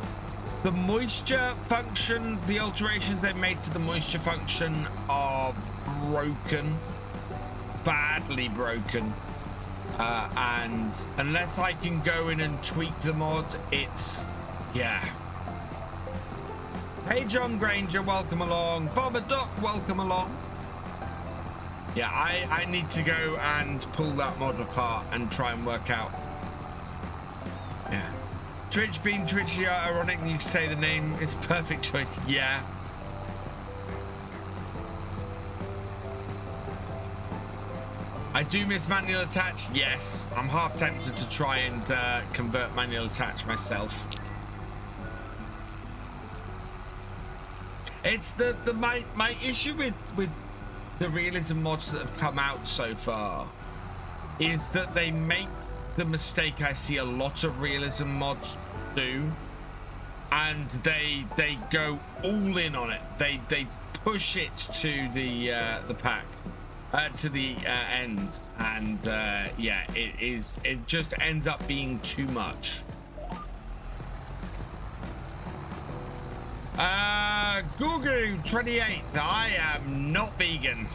the moisture function. The alterations they made to the moisture function are broken, badly broken, and unless I can go in and tweak the mod, it's Hey John Granger, welcome along. Bomber Doc, welcome along. Yeah, I need to go and pull that mod apart and try and work out. Yeah. Twitch being Twitchy, ironic you say the name is perfect choice. Yeah. I do miss manual attach. Yes. I'm half tempted to try and convert manual attach myself. It's my issue with the realism mods that have come out so far is that they make the mistake I see a lot of realism mods do, and they go all in on it. They push it to the pack, to the end, and yeah, it just ends up being too much. Gugu 28. I am not vegan.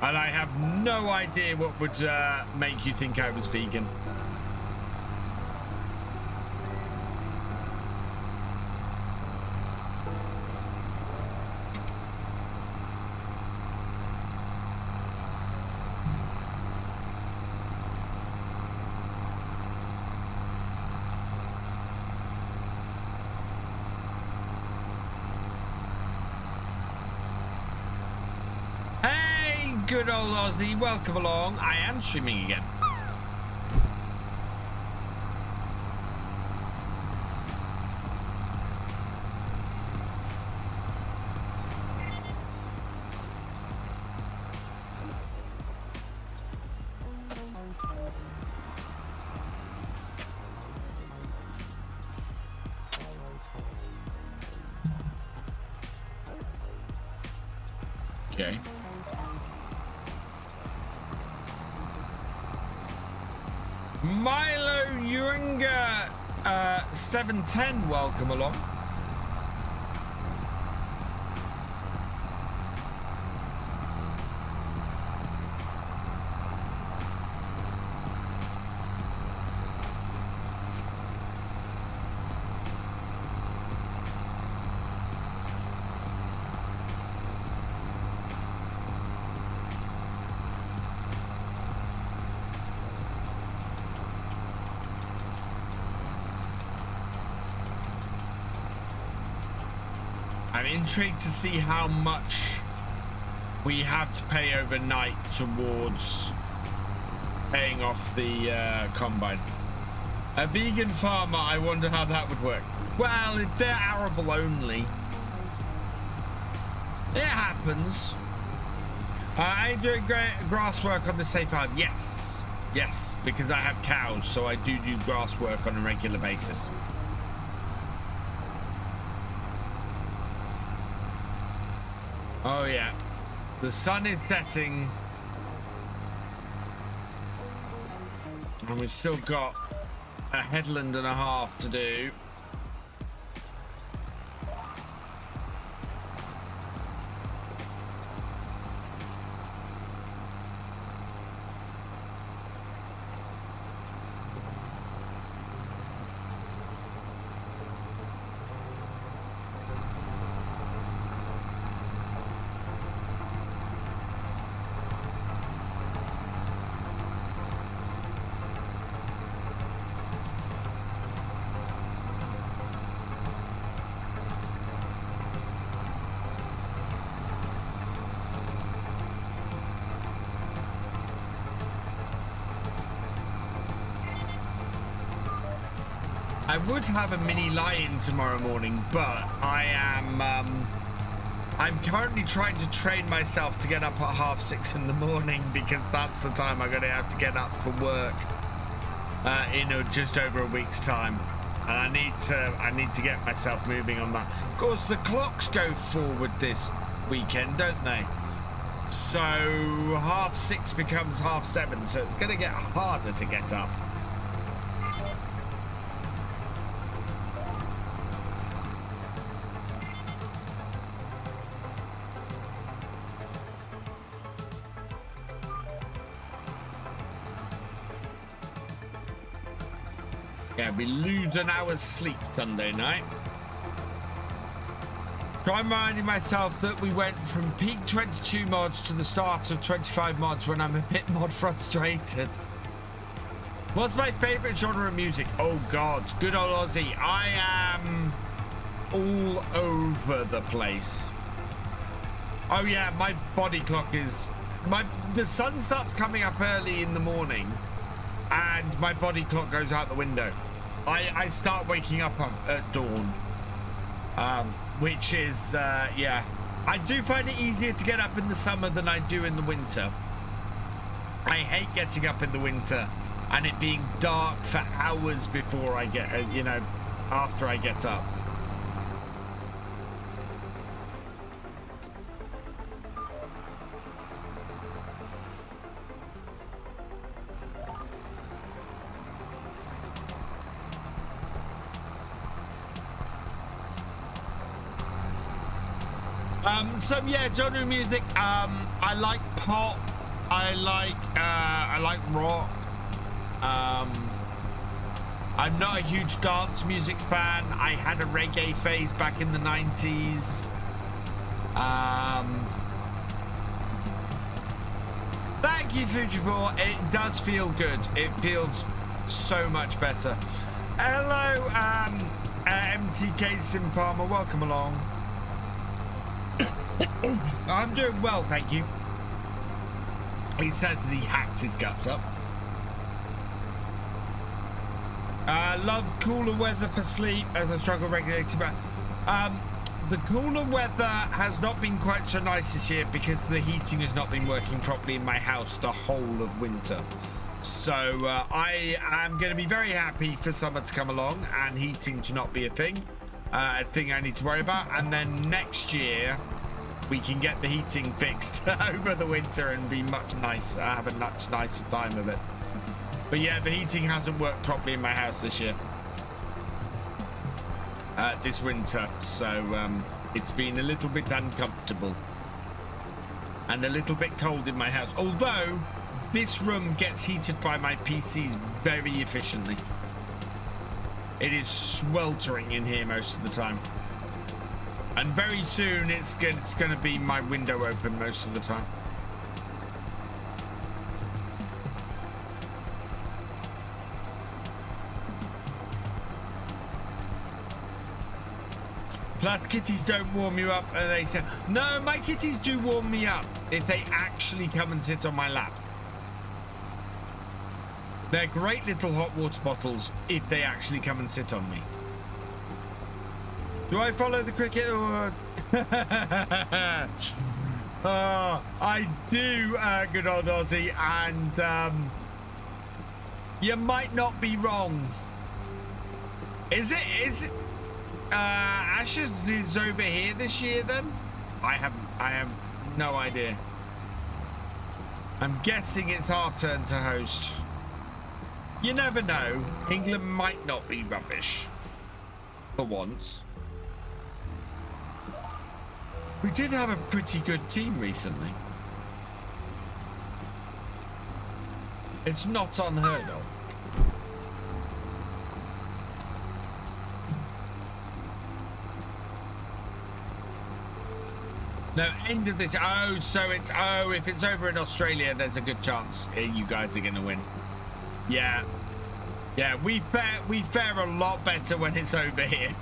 And I have no idea what would make you think I was vegan. Good old Aussie, welcome along. I am streaming again. Okay. Milo Uringer 710, welcome along. I'm intrigued to see how much we have to pay overnight towards paying off the combine. A vegan farmer, I wonder how that would work. Well, if they're arable only, it happens. I do grass work on the safe farm. Yes, yes, because I have cows, so I do grass work on a regular basis. Oh yeah, the sun is setting and we've still got a headland and a half to do. I would have a mini lie-in tomorrow morning, but I'm currently trying to train myself to get up at 6:30 in the morning, because that's the time I'm going to have to get up for work in just over a week's time. And I need to get myself moving on that. Of course, the clocks go forward this weekend, don't they? So 6:30 becomes 7:30, so it's going to get harder to get up. Yeah, we lose an hour's sleep Sunday night. Try reminding myself that we went from peak 22 mods to the start of 25 mods when I'm a bit mod frustrated. What's my favorite genre of music? Oh God, good old Aussie. I am all over the place. Oh yeah, my body clock is... The sun starts coming up early in the morning and my body clock goes out the window. I start waking up at dawn. Which is, yeah. I do find it easier to get up in the summer than I do in the winter. I hate getting up in the winter and it being dark for hours before I get, after I get up. So yeah, genre music. I like pop. I like rock. I'm not a huge dance music fan. I had a reggae phase back in the 90s. Thank you, Fujifor. It does feel good. It feels so much better. Hello, MTK Sim Farmer. Welcome along. I'm doing well, thank you. He says that he hacks his guts up. Love cooler weather for sleep as I struggle regulating back. The cooler weather has not been quite so nice this year because the heating has not been working properly in my house the whole of winter. So I am going to be very happy for summer to come along and heating to not be a thing I need to worry about. And then next year we can get the heating fixed over the winter and be much nicer, have a much nicer time of it. But yeah, the heating hasn't worked properly in my house this year, this winter. So it's been a little bit uncomfortable and a little bit cold in my house. Although this room gets heated by my PCs very efficiently. It is sweltering in here most of the time. And very soon it's going to be my window open most of the time. Plus kitties don't warm you up, and they say, no, my kitties do warm me up if they actually come and sit on my lap. They're great little hot water bottles if they actually come and sit on me. Do I follow the cricket or... I do, good old Aussie, and you might not be wrong. Is it Ashes is over here this year then? I have no idea. I'm guessing it's our turn to host. You never know. England might not be rubbish. For once. We did have a pretty good team recently. It's not unheard of. No, end of this. Oh, so it's... Oh, if it's over in Australia, there's a good chance you guys are going to win. Yeah. Yeah, we fare a lot better when it's over here.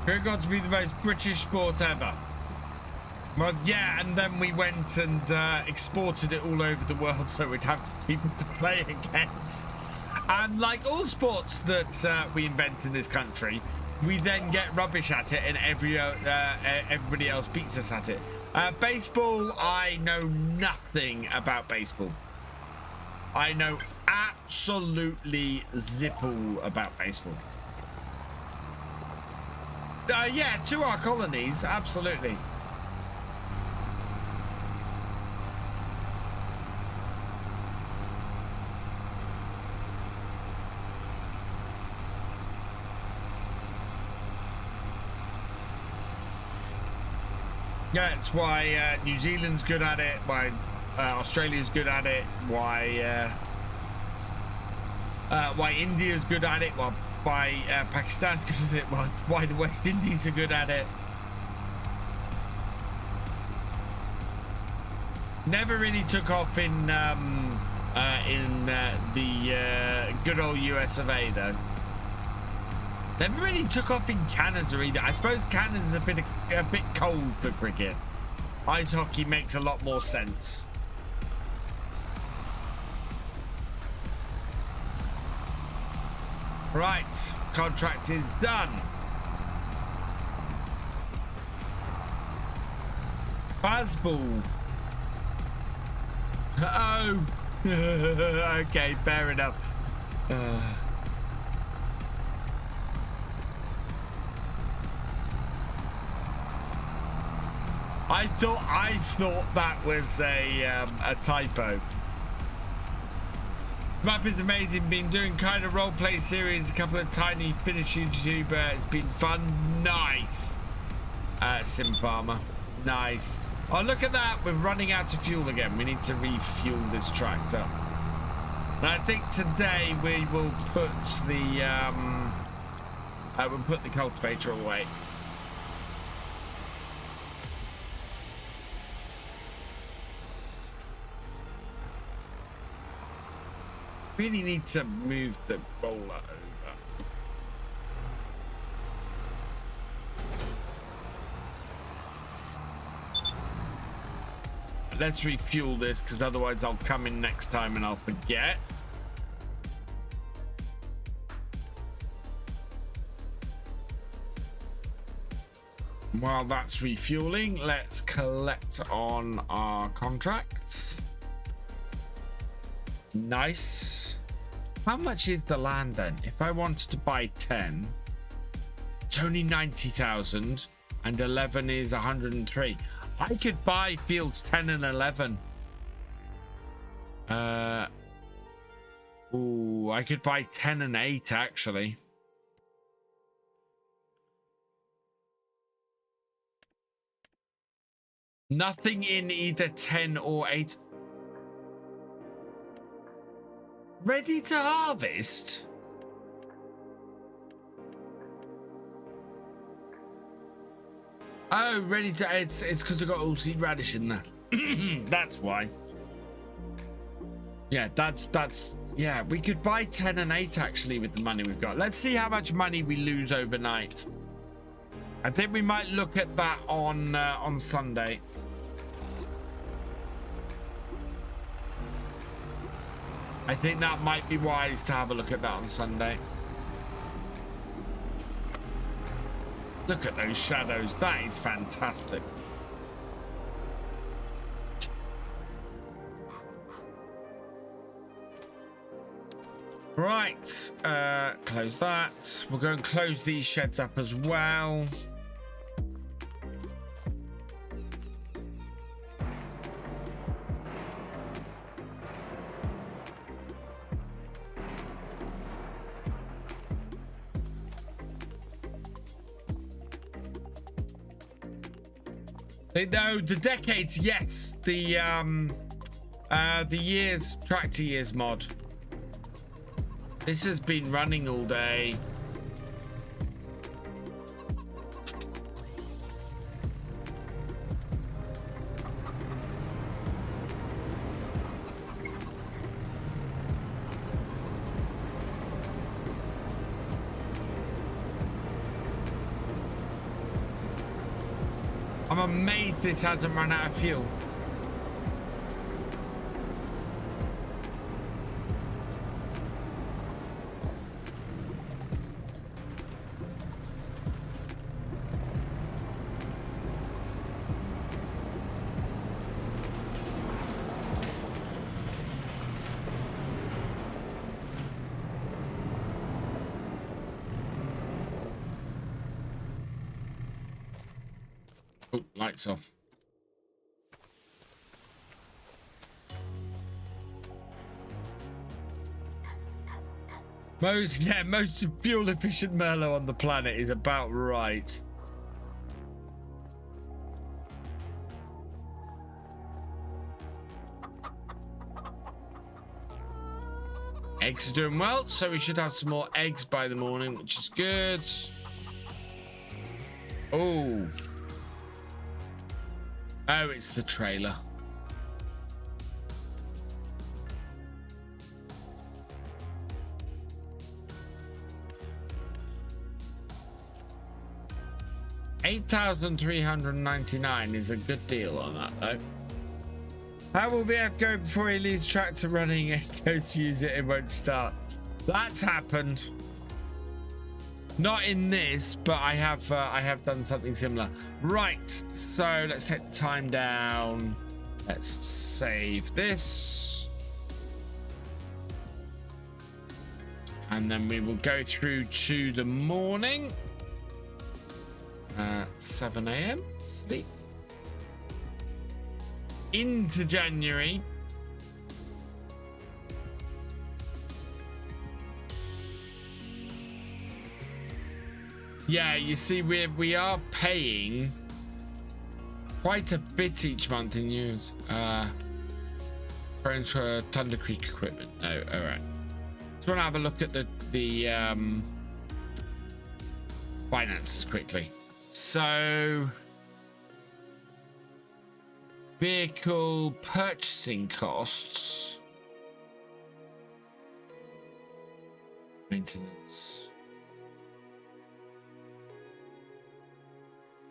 It got to be the most British sport ever. Well, yeah, and then we went and exported it all over the world so we'd have people to play against. And like all sports that we invent in this country, we then get rubbish at it and everybody else beats us at it. Baseball, I know nothing about baseball. I know absolutely zipple about baseball. Yeah, to our colonies, absolutely. Yeah, it's why New Zealand's good at it, why Australia's good at it, why India's good at it, why Pakistan's good at it, why the West Indies are good at it. Never really took off in the good old US of A though. Never really took off in Canada either. I suppose Canada's a bit cold for cricket. Ice hockey makes a lot more sense. Right, contract is done. Fastball. Oh, okay, fair enough. I thought that was a typo. Map is amazing. Been doing kind of role play series, a couple of tiny Finnish YouTuber. It's been fun. Nice. Sim Farmer. Nice. Oh, look at that. We're running out of fuel again. We need to refuel this tractor. And I think today we will put the cultivator away. Really need to move the roller over. Let's refuel this because otherwise I'll come in next time and I'll forget. While that's refueling, let's collect on our contracts. Nice. How much is the land then? If I wanted to buy 10, it's only 90,000 and 11 is 103. I could buy fields 10 and 11. Ooh, I could buy 10 and 8 actually. Nothing in either 10 or 8. Ready to harvest? Oh, ready to... It's because I got all seed radish in there. That's why. Yeah, that's... Yeah, we could buy 10 and 8 actually with the money we've got. Let's see how much money we lose overnight. I think we might look at that on Sunday. I think that might be wise to have a look at that on Sunday. Look at those shadows. That is fantastic. Right. Close that. We'll go and close these sheds up as well. No, the decades, yes. The years, tractor years mod. This has been running all day. I'm amazed this hasn't run out of fuel. Oh, lights off. Most fuel efficient Merlot on the planet is about right. Eggs are doing well, so we should have some more eggs by the morning, which is good. Oh. Oh, it's the trailer. $8,399 is a good deal on that, though. How will VF go before he leaves tractor running and goes to use it? It won't start. That's happened. Not in this, but I have done something similar. Right, so let's take the time down. Let's save this. And then we will go through to the morning. 7 a.m. sleep. Into January. Yeah, you see, we are paying quite a bit each month in use. Phones for Thunder Creek equipment. Oh, all right. Just want to have a look at the finances quickly. So, vehicle purchasing costs, maintenance.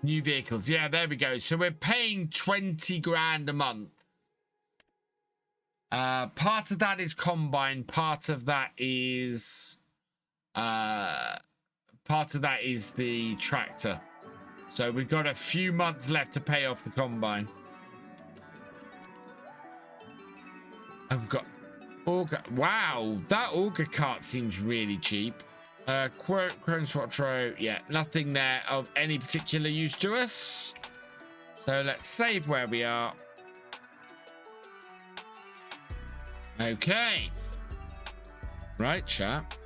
New vehicles. Yeah, there we go. So we're paying 20 grand a month. Part of that is combine. Part of that is the tractor. So we've got a few months left to pay off the combine. And we've got auger. Wow, that auger cart seems really cheap. Chrome Swatro, yeah, nothing there of any particular use to us. So let's save where we are. Okay. Right, chat.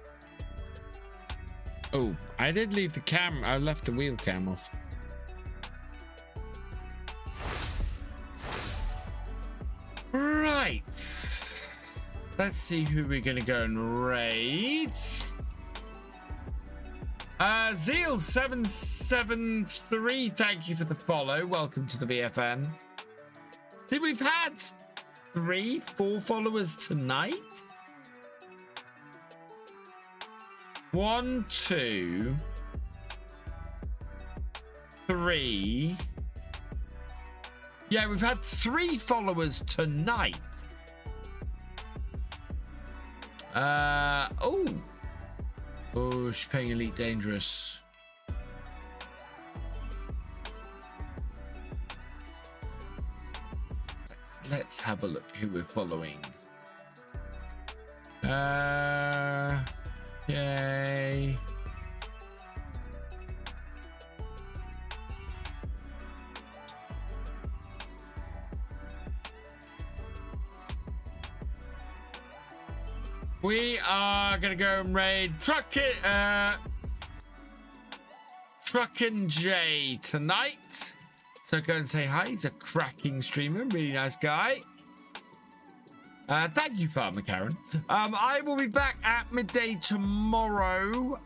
Oh, I did leave the camera. I left the wheel cam off. Right. Let's see who we're going to go and raid. Zeal773, thank you for the follow. Welcome to the BFN. See, we've had 3-4 followers tonight. 1, 2, 3. Yeah, we've had 3 followers tonight. Oh, she's paying Elite Dangerous. Let's have a look who we're following. Yay. We are gonna go and raid Truckin' J tonight. So go and say hi. He's a cracking streamer, really nice guy. Thank you, Farmer Karen. I will be back at midday tomorrow.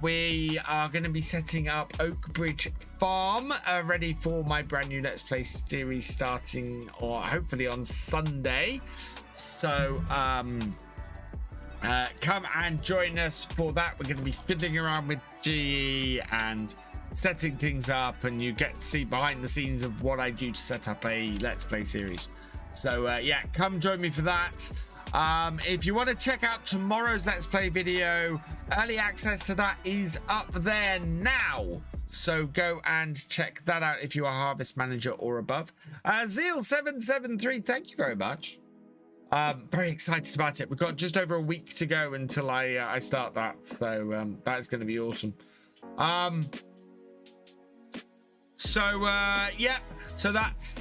We are going to be setting up Oakbridge Farm, ready for my brand new Let's Play series starting, or hopefully on Sunday. So come and join us for that. We're going to be fiddling around with GE and setting things up, and you get to see behind the scenes of what I do to set up a Let's Play series. So yeah, come join me for that. If you want to check out tomorrow's Let's Play video, early access to that is up there now. So go and check that out if you are Harvest Manager or above. Zeal773, thank you very much. Very excited about it. We've got just over a week to go until I start that. So that's going to be awesome. Yeah, so that's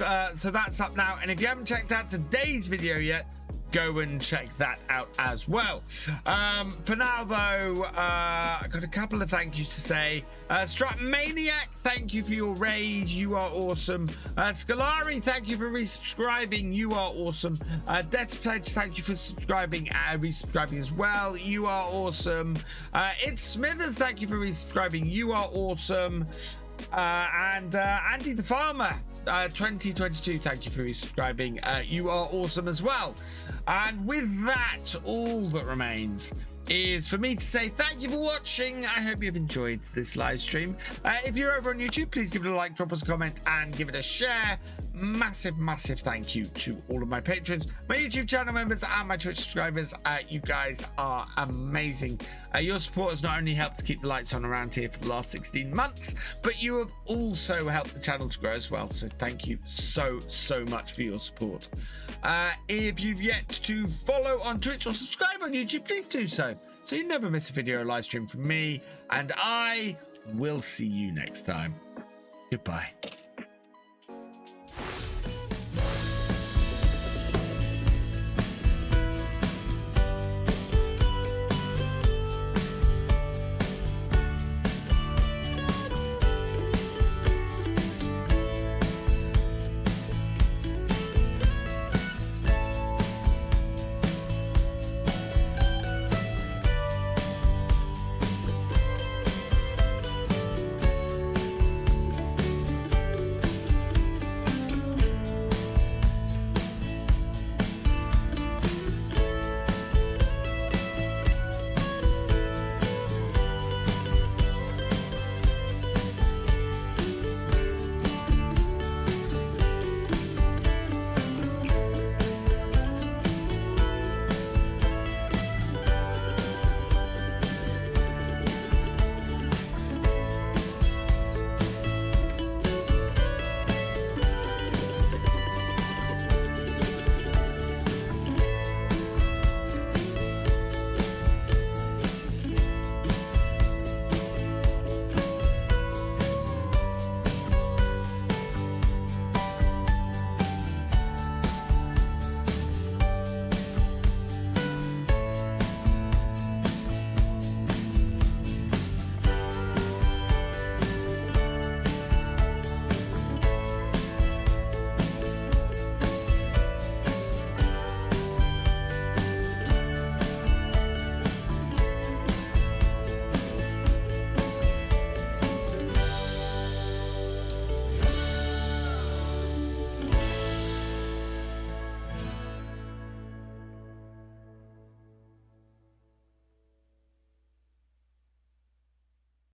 up now. And if you haven't checked out today's video yet, go and check that out as well. For now though, I got a couple of thank yous to say. Stratmaniac, thank you for your raid, you are awesome. Scalari, thank you for resubscribing, you are awesome. Debt Pledge, thank you for subscribing, resubscribing as well, you are awesome. It's Smithers, thank you for resubscribing, you are awesome. And Andy the Farmer 2022, thank you for resubscribing, you are awesome as well. And with that, all that remains is for me to say thank you for watching. I hope you've enjoyed this live stream. If you're over on YouTube, please give it a like, drop us a comment, and give it a share. Massive thank you to all of my patrons, my YouTube channel members, and my Twitch subscribers. You guys are amazing. Your support has not only helped to keep the lights on around here for the last 16 months, but you have also helped the channel to grow as well. So thank you so much for your support. If you've yet to follow on Twitch or subscribe on YouTube, please do so you never miss a video or live stream from me, and I will see you next time. Goodbye.